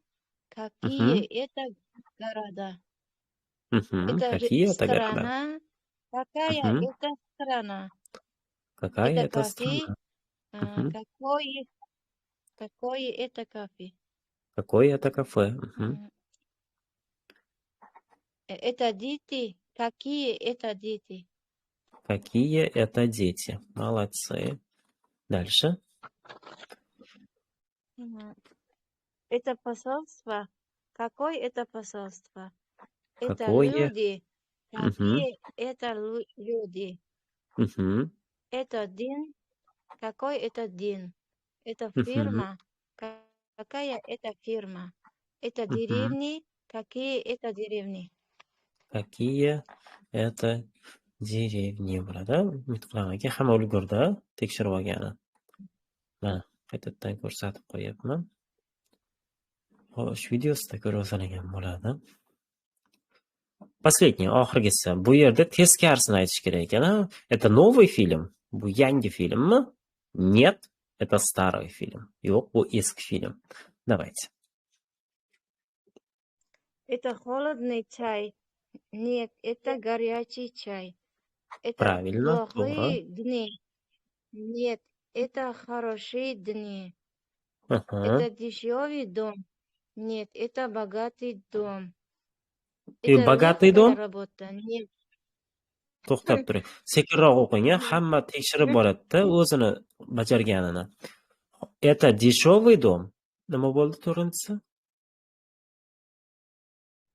Какие это города? Это Какие это города? страна. Какая это страна? Какая Это это кафе. страна? Какое это кафе? Какое это кафе? Это дети. Какие это дети? Какие это дети? Молодцы. Дальше. Это посольство. Какое это посольство? Это Какое? люди. Какие это люди? Это день. Какой это день? Это фирма. Какая это фирма? Это деревни. Какие это деревни? Какие это dеревни bo'ladi. Umid qilamanki, hamma ulgurdi, tekshirib olgani. Mana, qaytadan ko'rsatib qo'yapman. Xo'sh, videosida ko'rib olsangiz bo'ladi. Последний, oxirgisi. Bu yerda teskarisini aytish kerak ekan. Это новый фильм? Bu yangi filmmi? Нет, это старый фильм. Yo'q, bu eski film. Давайте. Это холодный чай. Нет, это горячий чай. Это Правильно, плохие дни. Нет, это хорошие дни. Это дешевый дом. Нет, это богатый дом. Это bogатый легкая дом? работа. Нет. To'xtab turing. Sekinroq o'qing, hamma tekshirib boradi-da o'zini bajarganini. Это дешевый дом? Nima bo'ldi to'g'rinchisi?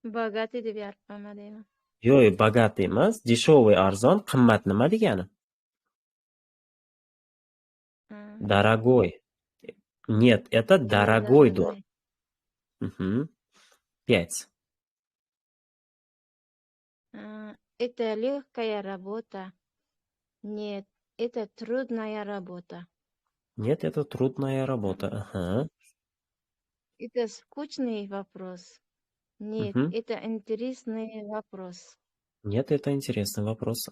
Bogatый deb yozmadim. Yo'q, bogатый emas, дешевый arzon, qimmat nima degani? Дорогой. Нет, это дорогой дом. 5. Это легкая работа. Нет, это трудная работа. Нет, это трудная работа. Это скучный вопрос. Нет, это интересный вопрос. Нет, это интересный вопрос.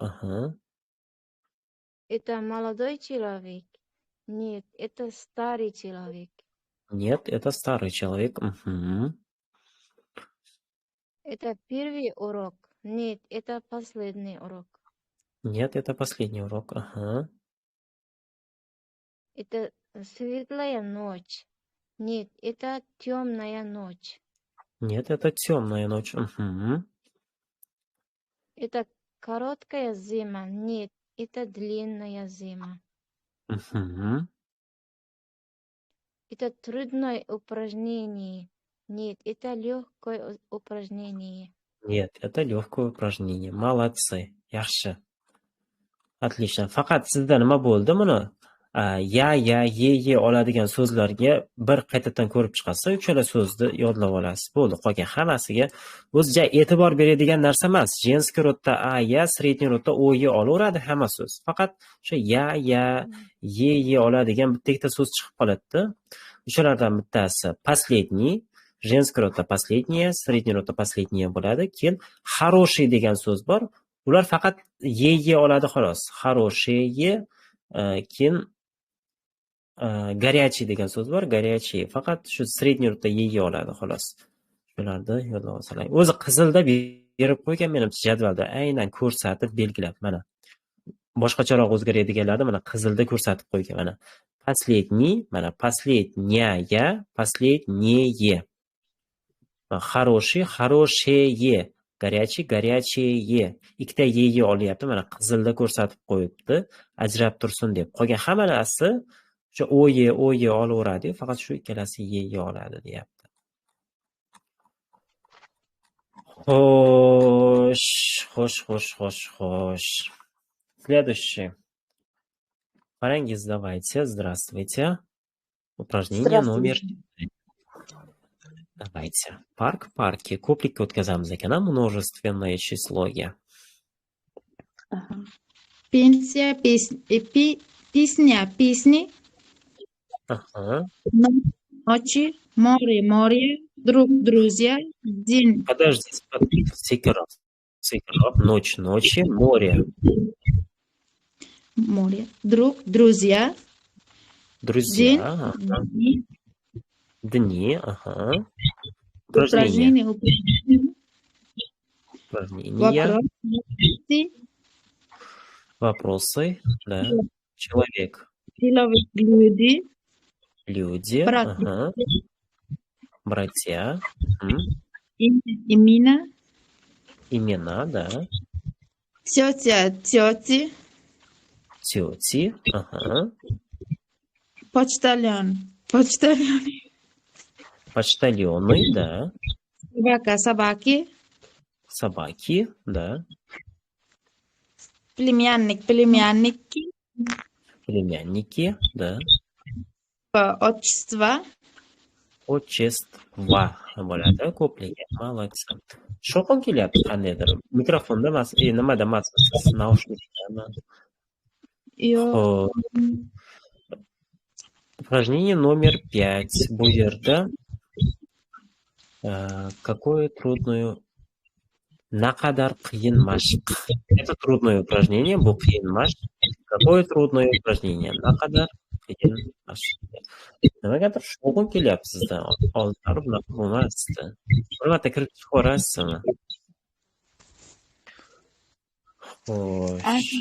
Это молодой человек. Нет, это старый человек. Нет, это старый человек. Это первый урок. Нет, это последний урок. Нет, это последний урок. Это светлая ночь. Нет, это темная ночь. Нет, это темная ночь. Это короткая зима. Нет, это длинная зима. Это трудное упражнение. Нет, это легкое упражнение. Нет, это легкое упражнение. Молодцы. Yaxshi. Отлично. Faqat sizda nima bo'ldi buni? Ya, ye oladigan so'zlarga bir qaytadan ko'rib chiqasiz, uchala so'zni yodlab olasiz. Bo'ldi. Qolgan hammasiga o'zicha e'tibor beradigan narsa emas. Женский rodda a, ya, средний rodda o, ye olaveradi hamma so'z. Faqat o'sha ya, ye oladigan bitta ikkita so'z chiqib qoladi. O'shalardan bittasi последний, женский rodda последнее, средний rodda последнее bo'ladi. Keyin хороший degan so'z bor. Ular faqat ye oladi xolos. Хорошее, keyin горячий degan so'z bor. Горячий faqat shu средний rodda ye oladi xolos. Shularni yodlab olsanglar. O'zi qizilda berib qo'ygan menimcha jadvalda aynan ko'rsatib belgilab mana. Boshqacharoq o'zgaradiganlarni mana qizilda ko'rsatib qo'ygan mana. Последний, mana последняя, последнее. Хороший, хорошее. Горячий, горячее. Ikkita ye'ni olyapti. Mana qizilda ko'rsatib qo'yibdi. Ajrab tursin deb. Qolgan hammalasi o'sha o'ye olaveradi. Faqat shu ikkalasi ye'ni oladi, deyapti. Xo'sh. Следующий. Parangiz, давайте. Здравствуйте. Упражнение номер... Давайте. Парк, парки. Ko'prikka o'tkazamiz ekan, множественное числоga. Пенсия, песня, песни, Ага. ночи, море, друг, друзья, день, Подождите. Секиров. Ночь, ночи, море. море, друг, друзья, Друзья. день, Ага. дни, Дни. Ага. Упражнение. Упражнения. Вопросы. Да. Человек. люди, Люди. Ага. Братья. имена, Имена, да. тетя, тети, Тети. Ага. почтальон, Почтальоны, да. собака, собаки, Собаки, да. племянник, племянники, Племянники, да. отчество, Отчество bo'ladi ko'pligi. Молодцы. Shovqin kelyapti qandaydir. Mikrofonda emas, nimada emasmisiz? Naushnikdami? yo'q, Xo'p. Упражнение номер 5. Bu yerda какое трудную naqadar qiyin mashq. Это трудное упражнение, bu qiyin mashq. Какое трудное упражнение? Naqadar qiyin mashq. Nimagadir shovqin kelyapti sizdan. Oldinlari bunaqa bo'lmasdi. Bir marta kirib chiqib ko'rasizmi? Xo'sh.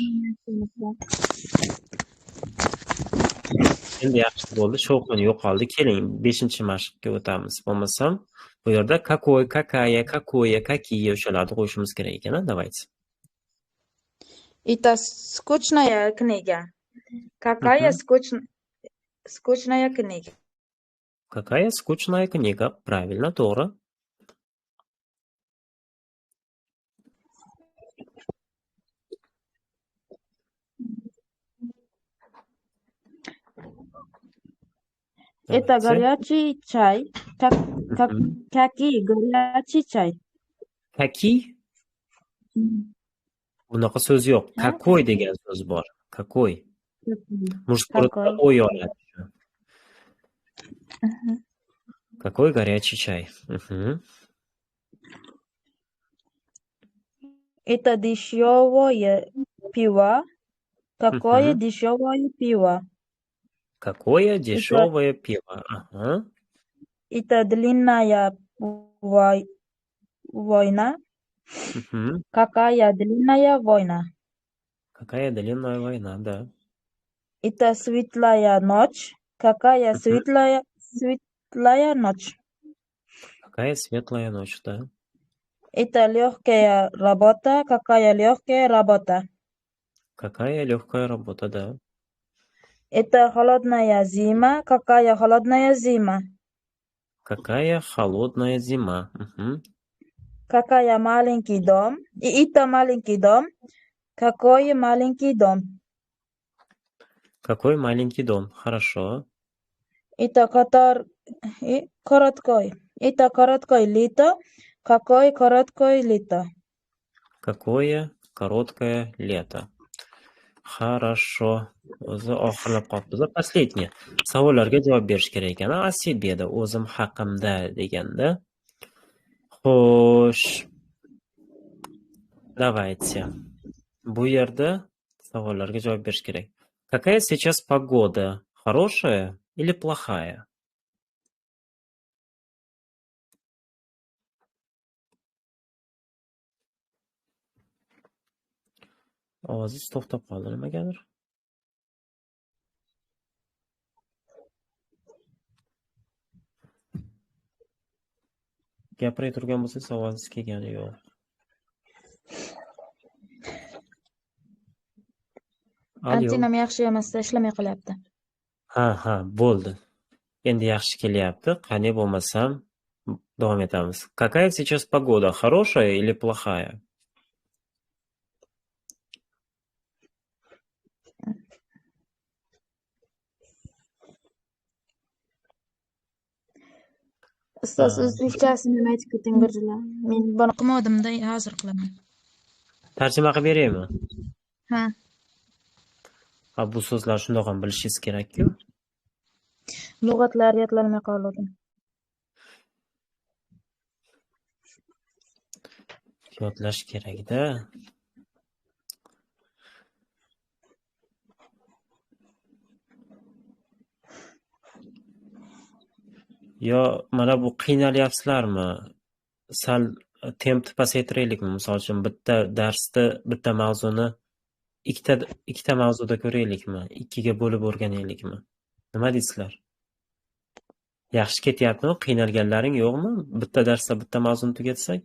Endi yaxshi bo'ldi. Shovqin yo'qoldi. Keling, 5-mashqqa o'tamiz. Bo'lmasam, bu yerda какой, какая, какое, какие o'shalarni qo'yishimiz kerak ekan. Давайте. Это скучная книга. Какая скучная книга? Какая скучная книга? Правильно, Тора. Это горячий чай. Какие горячий чай? Какие? Bunaqa so'z yo'q. Какой degan so'z bor. Какой? Мужское ой oladi. Какой горячий чай? Это дешевое пиво. Какое дешевое пиво? Какое дешевое пиво? Ага. Это длинная война. Какая длинная война? Какая длинная война, да. Это светлая ночь. Какая светлая ночь? Какая светлая ночь, да. Это легкая работа. Какая легкая работа? Какая легкая работа, да. Это холодная зима. Какая холодная зима? Какая холодная зима. Какая маленький дом? И это маленький дом. Какой маленький дом? Какой маленький дом. Хорошо. Это короткой. Это короткое лето. Какое короткое лето? Какое короткое лето. Хорошо. O'zi oxirlab qolibmiz. Последний. Savollarga javob berish kerak ekan. O sebeda, o'zim haqimda deganda. Xo'sh. Давайте. Bu yerda savollarga javob berish kerak. Какая сейчас погода? Хорошая или плохая? Ovozingiz to'xtab qoldi nimagadir. gapiray turgan bo'lsangiz ovozingiz kelgani yo'q. Alyo. Antenam yaxshi emasda, ishlamay qolyapti. Ha, bo'ldi. Endi yaxshi kelyapti. Qani bo'lmasam davom etamiz. Какая сейчас погода? Хорошая или плохая? Ustoz, o'zbekchasini aytib keting birjilar. Men buni qilmadim-da, hozir qilaman. Tarjima qilib beraymi? Ha, Ha, bu so'zlar shundoq ham bilishingiz kerak-ku. lug'atlar yodlanmay qoldim. Yodlash kerak-da. Yo, mana bu qiynalyapsizlarmi? Sal tempni pasaytiraylikmi? Misol uchun bitta darsda bitta mavzuni ikkita mavzuda ko'raylikmi? Ikkiga bo'lib o'rganaylikmi? Nima deysizlar? Yaxshi ketyaptimi? Qiynalganlaring yo'qmi? Bitta darsda bitta mavzuni tugatsak?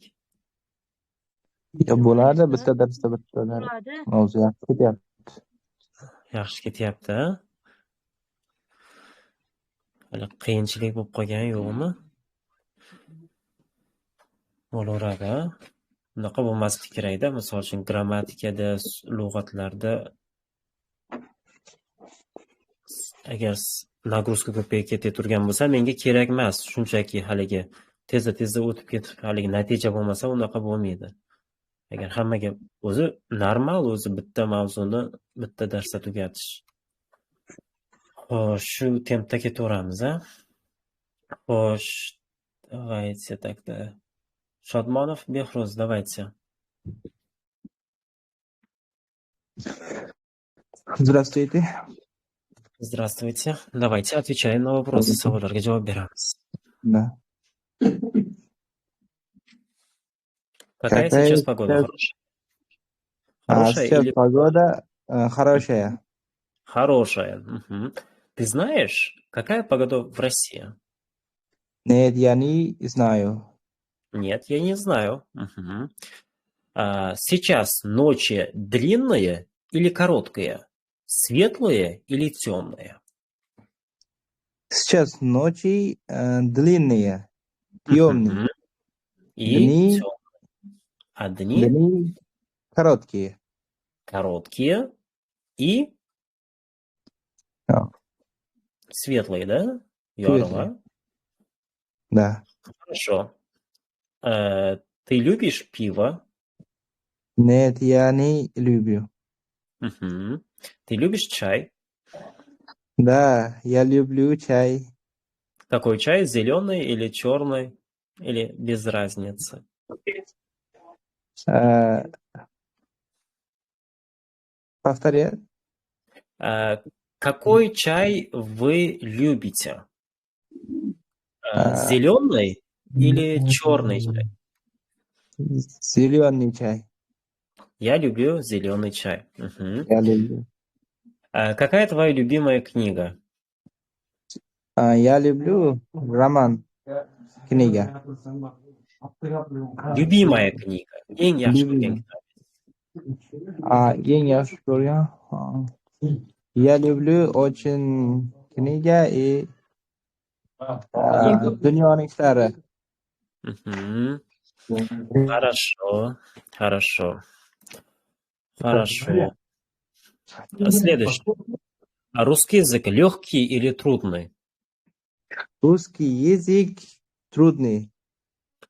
Bo'ladi, bitta darsda bitta Bo'ladi. mavzu yaxshi ketyapti. Yaxshi ketyapti, a? Hali qiyinchilik bo'lib qolgani yo'qmi? Bo'laveradi, a? Bunaqa bo'lmasligi kerak-da. Misol uchun grammatikada, lug'atlarda agar nagruska ko'payib ketaturgan bo'lsa, menga kerak emas. Shunchaki haligi tezda o'tib ketib, haligi natija bo'lmasa, unaqa bo'lmaydi. Agar hammaga o'zi normal, o'zi bitta mavzuni bitta darsda tugatish. Xo'sh, shu tempda ketaveramiz, a? Xo'sh, давайте тогда. Shodmonov Behruz, давайте. Здравствуйте. Здравствуйте. Давайте отвечаем на вопросы, savollarga javob beramiz. Да. Какая сейчас погода? Хорошая Сейчас или погода хорошая. хорошая? Мгм. Ты знаешь, какая погода в России? Нет, я не знаю. Нет, я не знаю. Мгм. Сейчас ночи длинные или короткие? Светлые или темные? Сейчас ночи длинные, темные, Мгм. И Дни. темные. А дни дни короткие. короткие и Да. светлые, да? Светлые. Здорово. Да. Хорошо. Ты любишь пиво? Нет, я не люблю. Мгм. Ты любишь чай? Да, я люблю чай. Какой чай? Зеленый или черный? Или без разницы? Повторяй. Какой чай вы любите? А. Зеленый или черный чай? Зеленый чай. Я люблю зеленый чай. Мгм. Я люблю. Какая твоя любимая книга? Я люблю роман. Книга. Любимая книга. Eng yaxshi ko'rgan Любимая. kitob. Eng yaxshi ko'rgan. Я люблю очень книга и dunyoning ishlari. Мгм. Хорошо. Хорошо. Следующий. Русский язык легкий или трудный? Русский язык трудный.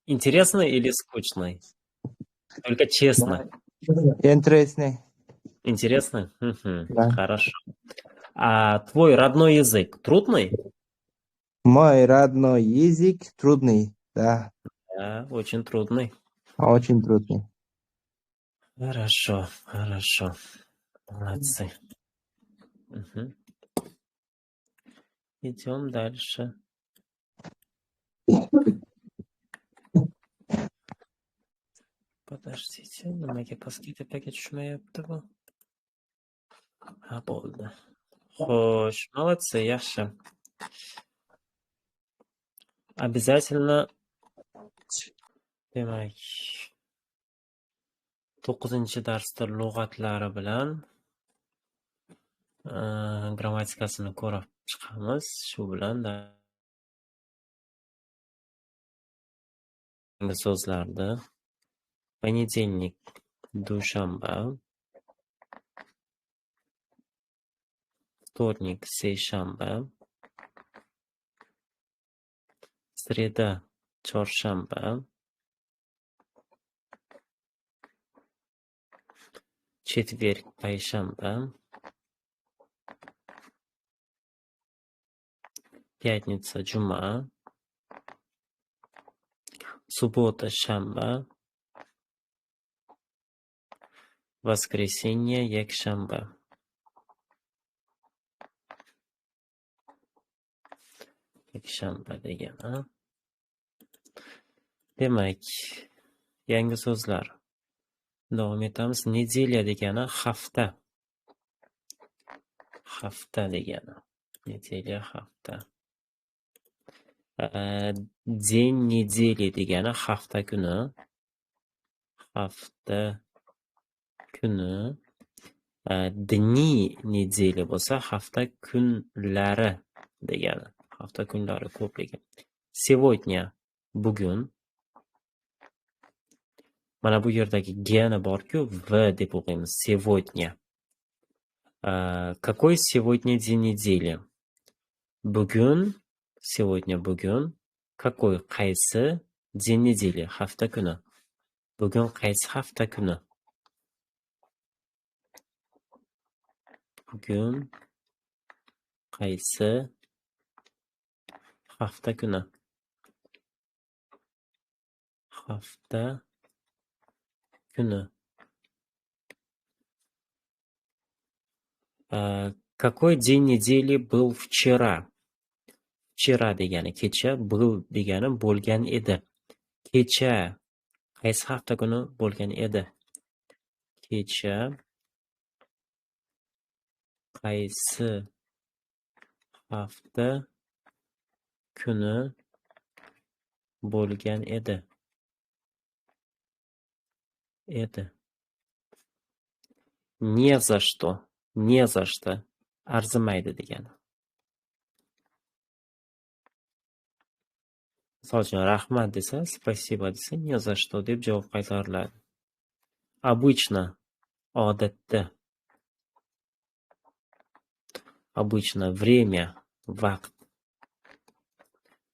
Интересный или скучный? Только честно. Интересный. Интересно? Мгм. Да. Хорошо. А твой родной язык трудный? Мой родной язык трудный. Да, Да, очень трудный. очень трудный. Хорошо. Молодцы. Мгм. Идем дальше. Подождите, nimaga pastga tepaga tushmayapti bu? Ha, bo'ldi. Xo'sh, молодцы, yaxshi. Обязательно Demak, 9-darsda lug'atlari bilan grammatikasini ko'rib chiqamiz. Shu bilan yangi so'zlarni понедельник dushanba, вторник seshanba, sreda chorshanba, четверг payshanba, пятница juma, суббота shanba, воскресенье yakshanba. Yakshanba degani. Demak, yangi so'zlar. Davom etamiz. Nedelya degani hafta. Hafta degani. Nedelya hafta. День недели degani hafta kuni. Hafta kuni. Dni недели bo'lsa hafta kunlari degani. Hafta kunlari ko'pligi. Сегодня bugun. Mana bu yerdagi g'ni bor-ku, v deb o'qiymiz. Сегодня. Какой сегодня день недели? Bugun, сегодня bugun. Какой qaysi день недели? Hafta kuni. Bugun qaysi hafta kuni? Bugun qaysi hafta kuni? Hafta kuni. Какой день недели был вчера? Вчера degani kecha, был degani bo'lgan edi. Kecha qaysi hafta kuni bo'lgan edi? Kecha qaysi hafta kuni bo'lgan edi? Не за что. Не за что. Arzimaydi degani. Misol uchun rahmat desa, spasibo desa, не за что deb javob qaytariladi. Обычно, odatda. Обычно, время, vaqt.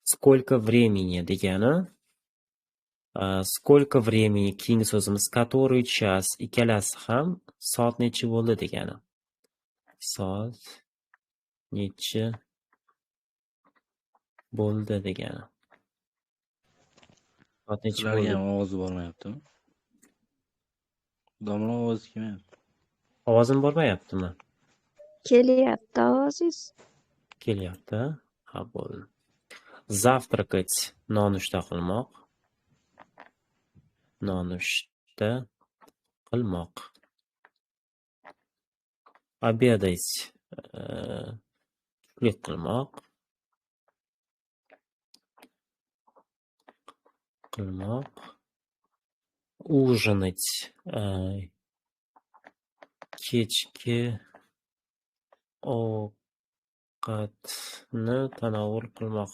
Сколько времени degani. Сколько времени keyingi so'zimiz который час, ikkalasi ham soat necha bo'ldi degani. Soat necha bo'ldi degani. Soat necha Sizlarga bo'ldi? ham ovozi bormayaptimi? Domla ovozi kelmayapti. Ovozim bormayaptimi? Kelyapti ovozingiz. Kelyapti. Ha, bo'ldi. Завтракать, nonushta qilmoq. Nonushta qilmoq. Обедать, tushlik qilmoq. Ужинать, kechki ovqatni tanovul qilmoq.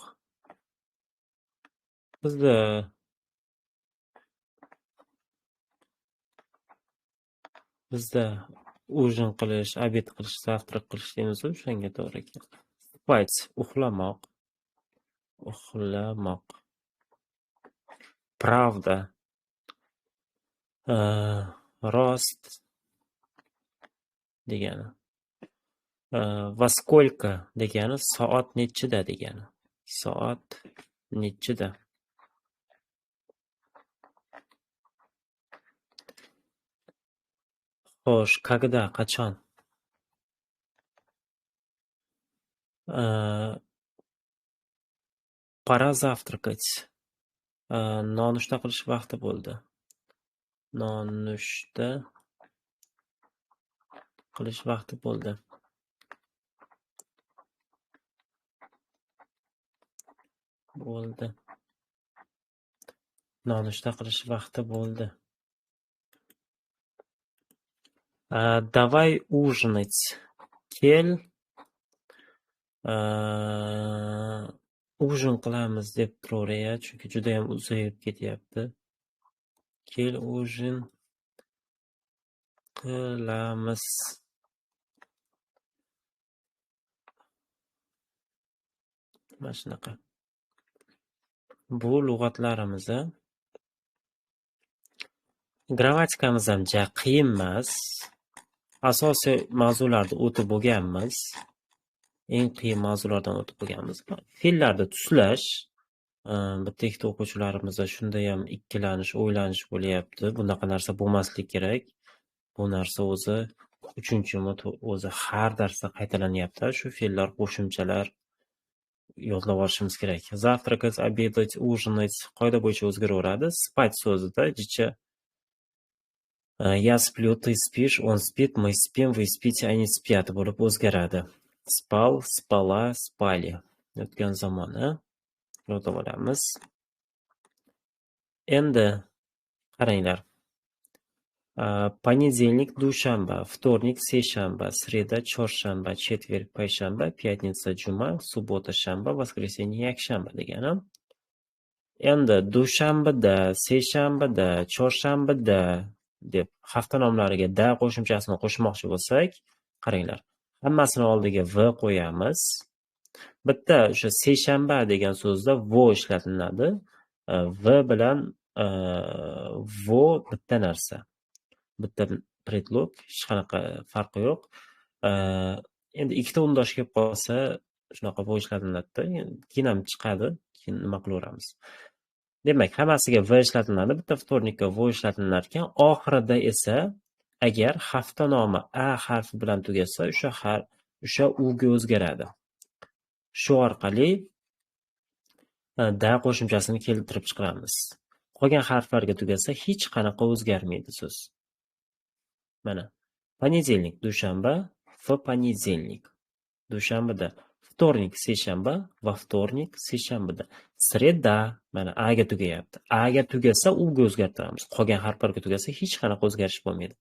Bizda ужин qilish, obed qilish, завтрак qilish deymiz, o'shanga to'g'ri keladi. Spать, uxlamoq. Правда, rost degani. Во сколько degani soat nechida degani. Soat nechida. Xo'sh, когда, qachon? Pora завтракать. Nonushta qilish vaqti bo'ldi. Nonushta qilish vaqti bo'ldi. Nonushta qilish vaqti bo'ldi. Давай ужинать. Kel. Ужин qilamiz deb turaver, chunki juda ham uzayib ketyapti. Kel ужин qilamiz. Mana shunaqa. Bu lug'atlarimiz. Grammatikamiz ham ja qiyin emas. Asosiy mavzularni o'tib bo'lganmiz. Eng qiyin mavzulardan o'tib bo'lganmiz. Fe'llarni tuslash. Bitta ikkita o'quvchilarimizda shunda ham ikkilanish, o'ylanish bo'lyapti. Bunaqa narsa bo'lmasligi kerak. Bu narsa o'zi 3-mi o'zi har darsda qaytalanyapti. Shu fe'llar, qo'shimchalar yodlab olishimiz kerak. Завтракать, обедать, ужинать qoida bo'yicha o'zgaraveradi. Spать so'zida jicha я сплю, ты спишь, он спит, мы спим, вы спите, они спят bo'lib o'zgaradi. Spal, spala, spali. O'tgan zamoni yodlab olamiz. Endi qaranglar. Понедельник, душанба, вторник, сeshamba, sreda, chorshanba, четверг, payshanba, пятница, juma, subota, shanba, воскресенье, yakshanba degani. Endi dushanbada, seshanbada, chorshanbada deb hafta nomlariga da qo'shimchasini qo'shmoqchi bo'lsak, qaranglar. Hammasini oldiga v qo'yamiz. Bitta o'sha seshanba degan so'zda vo ishlatiladi. V bilan vo bitta narsa. Bitta predlog, hech qanaqa farqi yo'q. Endi ikkita undosh kelib qolsa, shunaqa vo ishlatiladi. Keyin ham chiqadi, keyin nima qilaveramiz. Demak, hammasiga v ishlatiladi, bitta vtornikka vo ishlatilar ekan, oxirida esa agar hafta nomi a harfi bilan tugasa, o'sha u ga o'zgaradi. Shu orqali da qo'shimchasini keltirib chiqaramiz. Qolgan harflarga tugasa hech qanaqa o'zgarmaydi so'z. Mana, понедельник, dushanba, в понедельник. Dushanbada, вторник, seshanba, во вторник, seshanbada. Sreda, mana a ga tugayapti. A ga tugasa u ga o'zgartiramiz. Qolgan harflarga tugasa hech qanaqa o'zgarish bo'lmaydi.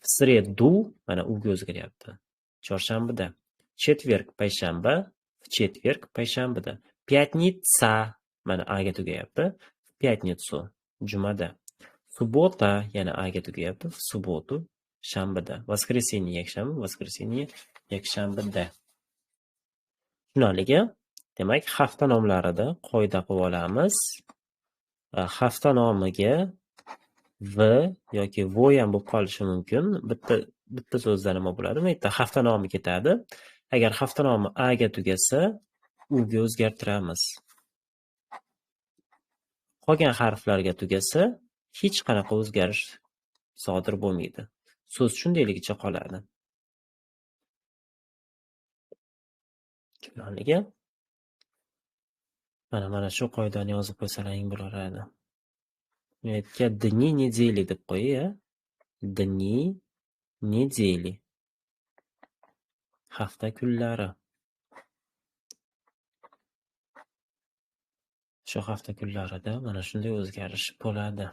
В среду, mana u ga o'zgaryapti. Chorshanbada. Четверг, payshanba, в четверг, payshanbada. Пятница, mana a ga tugayapti. В пятницу, jumada. Subota, yana a ga tugayapti. В субботу, shanbada. Воскресенье, yakshanba, воскресенье, yakshanbada. Shunaliga, demak, hafta nomlarida qoida qilib olamiz. Hafta nomiga v yoki vo ham bo'lib qolishi mumkin. Bitta so'zda nima bo'ladi? Bitta hafta nomi ketadi. Agar hafta nomi a ga tugasa, u ga o'zgartiramiz. Qolgan harflarga tugasa, hech qanaqa o'zgarish sodir bo'lmaydi. So'z shundayligicha qoladi. Shunaliga mana shu qoidani yozib qo'ysalaring bo'laveradi. Uyatga dni недели deb qo'y-ya. Dni недели. Hafta kunlari. Shu hafta kunlarida mana shunday o'zgarish bo'ladi.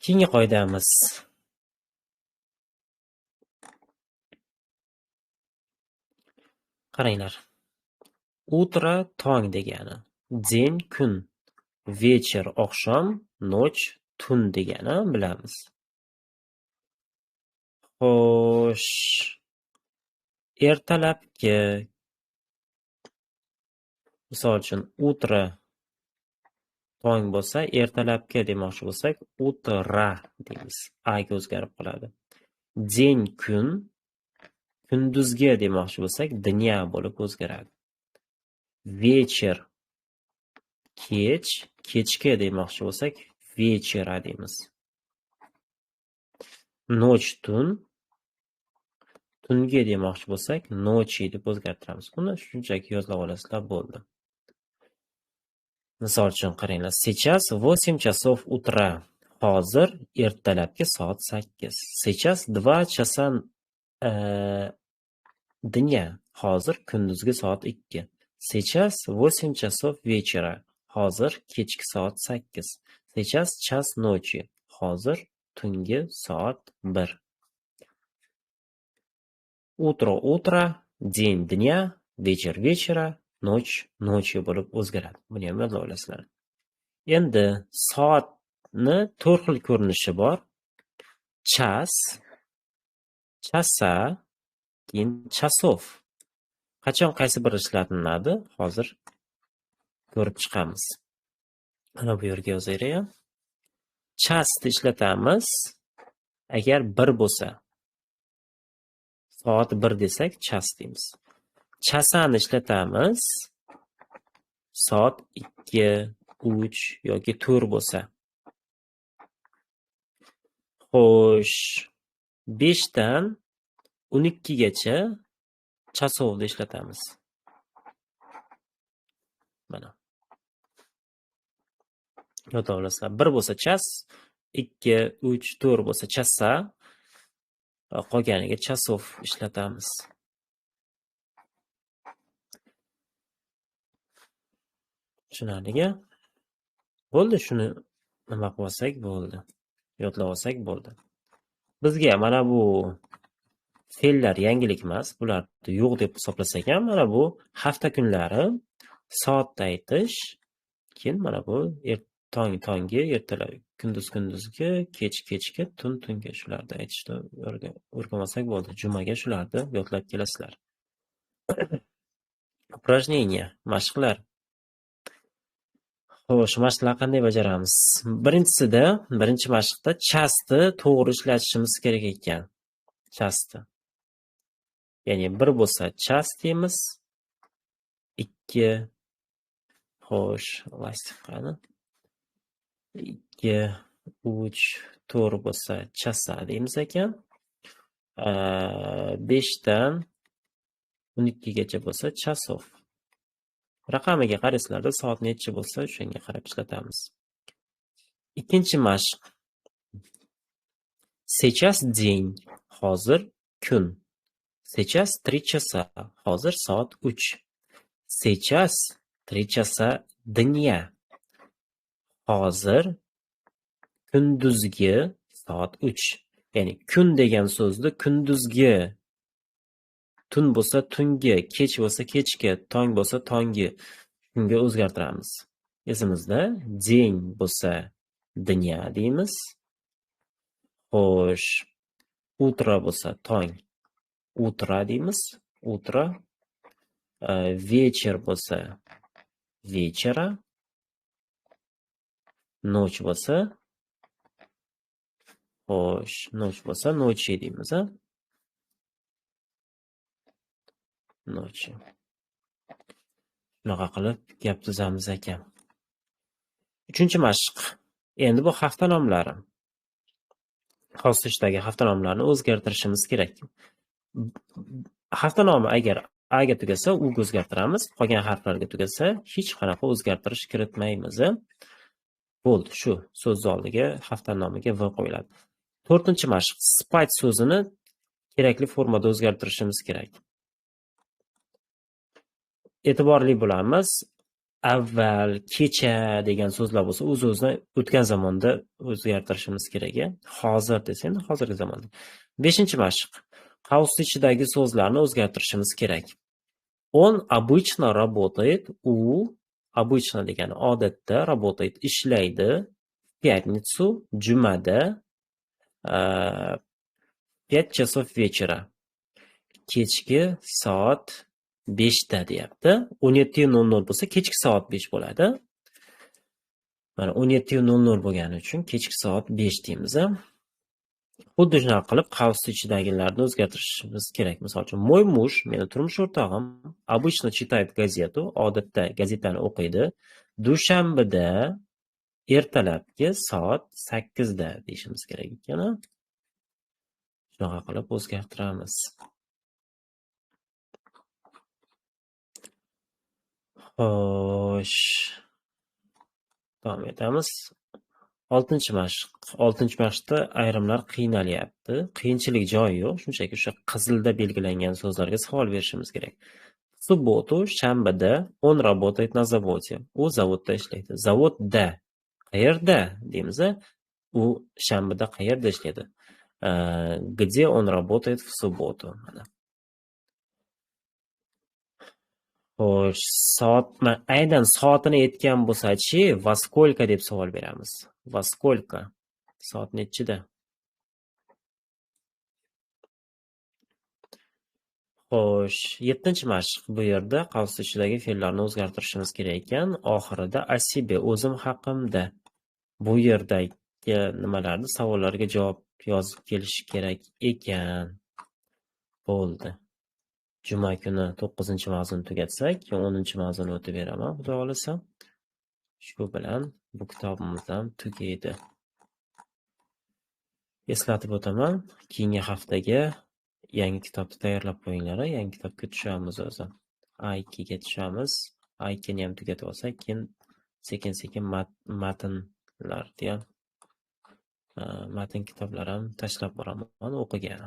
Keyingi qoidamiz. Qaranglar. Утро tong degani. День kun. Вечер oqshom, ночь tun degani bilamiz. Xo'sh. Ertalabki misol uchun утро tong bo'lsa, ertalabki demoqchi bo'lsak, утро deymiz. A ga o'zgarib qoladi. День kun kunduzgi demoqchi bo'lsak, dня bo'lib o'zgaradi. Вечер kech, kechki demoqchi bo'lsak, вечера deymiz. Ночь tun, tungi demoqchi bo'lsak, ночи deb o'zgartiramiz. Buni shunchaki yodlab olasizlar bo'ldi. Misol uchun qaranglar, сейчас 8 часов утра. Hozir ertalabki soat 8. Сейчас 2 часа dня. Hozir kunduzgi soat 2. Сейчас 8 часов вечера. Hozir kechki soat 8. Сейчас час ночи. Hozir tungi soat 1. Утро, день dня, вечер вечера, ночь ночью bo'lib o'zgaradi. Buni ham yodlab olasizlar. Endi soatni 4 xil ko'rinishi bor. Chas, chasa, keyin chasov. Qachon qaysi biri ishlatiladi? Hozir ko'rib chiqamiz. Mana bu yerga yozaylik. Chasni ishlatamiz agar 1 bo'lsa. Soat 1 desak, chas deymiz. Chasani ishlatamiz soat 2, 3 yoki 4 bo'lsa. Xo'sh, 5 dan 12 gacha chasovni ishlatamiz. Mana. Yodlab olasizlar. 1 bo'lsa chas, 2, 3, 4 bo'lsa chassa, qolganiga chasov ishlatamiz. Tushunarlimi? Bo'ldi, shuni nima qilib olsak bo'ldi. Yodlab olsak bo'ldi. Bizga mana bu fe'llar yangilik emas, bularni yo'q deb hisoblasak ham, mana bu hafta kunlari soatda aytish, keyin mana bu tonggi, ertalab, kunduzga, kechga, tunga shularni aytishni o'rganmasak bo'ldi. Jumaga shularni yodlab kelasizlar. Упражнение, mashqlar. Xo'sh, mashqlar qanday bajaramiz? Birinchi mashqda chasni to'g'ri ishlatishimiz kerak ekan. Chasni. Ya'ni 1 bo'lsa chas deymiz. 2 xo'sh, lastik qani? 2, 3, 4 bo'lsa chasa deymiz ekan. 5 dan 12 gacha bo'lsa chasov. Raqamiga qarasizlarda soat necha bo'lsa, o'shanga qarab ishlatamiz. Ikkinchi mashq. Сейчас день. Hozir kun. Сейчас 3 часа. Hozir soat 3. Сейчас 3 часа dня. Hozir kunduzgi soat 3. Ya'ni kun degan so'zni kunduzgi, tun bo'lsa tungi, kech bo'lsa kechki, tong bo'lsa tongi shunga o'zgartiramiz. Esimizda dень bo'lsa dня deymiz. Xo'sh, утро bo'lsa tong, утро deymiz. Утро. Вечер bo'lsa вечера. Ночь bo'lsa xo'sh, ночь bo'lsa ночи deymiz, a? Ночи. Shunaqa qilib gap tuzamiz ekan. Uchinchi mashq. Endi bu hafta nomlari. Xossishdagi hafta nomlarini o'zgartirishimiz kerak. Hafta nomi agar A ga tugasa, U ga o'zgartiramiz. Qolgan harflarga tugasa, hech qanaqa o'zgartirish kiritmaymiz. Bo'ldi, shu so'z oldiga hafta nomiga V qo'yiladi. 4-mashq. Spать so'zini kerakli formada o'zgartirishimiz kerak. E'tiborli bo'lamiz. Avval, kecha degan so'zlar bo'lsa, o'z-o'zini o'tgan zamonda o'zgartirishimiz kerak. Hozir desa, endi hozirgi zamonda. 5-mashq. Qavs ichidagi so'zlarni o'zgartirishimiz kerak. Он обычно работает, u обычно degani odatda, работает ishlaydi, в пятницу, jumada, 5 часов вечера. Kechki soat 5 da deyapti. 17:00 bo'lsa kechki soat 5 bo'ladi. Mana 17:00 bo'lgani uchun kechki soat 5 deymiz. Xuddi shunaqa qilib qavs ichidagilarni o'zgartirishimiz kerak. Misol uchun, мой муж, meni turmush o'rtog'im, обычно читает газету, odatda gazetani o'qiydi. Dushanbada ertalabki soat 8 da deyishimiz kerak ekan. Shunaqa qilib o'zgartiramiz. Xo'sh. Davom etamiz. 6-mashq. 6-mashqda ayrimlar qiynalyapti. Qiyinchilik joyi yo'q, shunchaki o'sha qizilda belgilangan so'zlarga savol berishimiz kerak. subbotu, shanbada он работает на заводе. U zavodda ishlaydi. Zavodda. Qayerda deymiz. U shanbada qayerda ishlaydi? Где он работает в субботу? Mana. Xo'sh, aynan soatini aytgan bo'lsa-chi, va сколько deb savol beramiz. Va сколько? Soat nechida? Xo'sh, 7-mashq. Bu yerda qavs ichidagi fe'llarni o'zgartirishimiz kerak ekan. Oxirida asibe, o'zim haqimda. Bu yerdagi nimalarni savollarga javob yozib kelish kerak ekan. Bo'ldi. Juma kuni 9-mavzuni tugatsak, 10-mavzuni o'tib beraman, xudo xolasa. Shu bilan bu kitobimiz ham tugaydi. Eslatib o'taman, keyingi haftaga yangi kitobni tayyorlab qo'yinglar. Yangi kitobga tushamiz o'zi. A2ga tushamiz. A2 ni ham tugatib olsak, keyin sekin-sekin matnlarni ham matn kitoblar ham tashlab boraman o'qigan.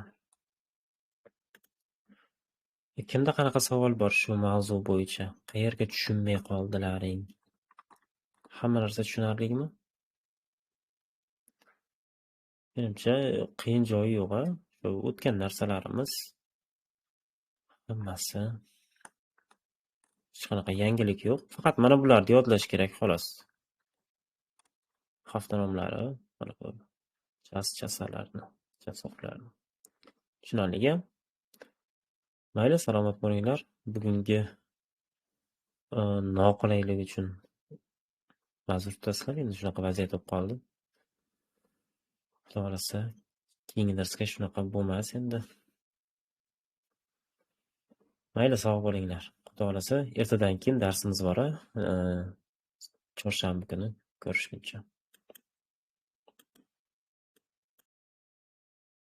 Kimda qanaqa savol bor shu mavzu bo'yicha? Qayerga tushunmay qoldilaring? Hamma narsa tushunarlimi? Menimcha qiyin joyi yo'q. Shu o'tgan narsalarimiz hammasi hech qanaqa yangilik yo'q. Faqat mana bularni yodlash kerak xolos. Hafta nomlari, mana bu jasoqlarni. Tushunarlimi? Mayli, salomat bo'linglar. Bugungi noqulaylik uchun ma'zur tutasizlar. Endi shunaqa vaziyat bo'lib qoldi. Xudo xolasa, keyingi darsga shunaqa bo'lmas endi. Mayli, sog' bo'linglar. Xudo xolasa, ertadan keyin darsimiz bor. Chorshanba kuni ko'rishguncha.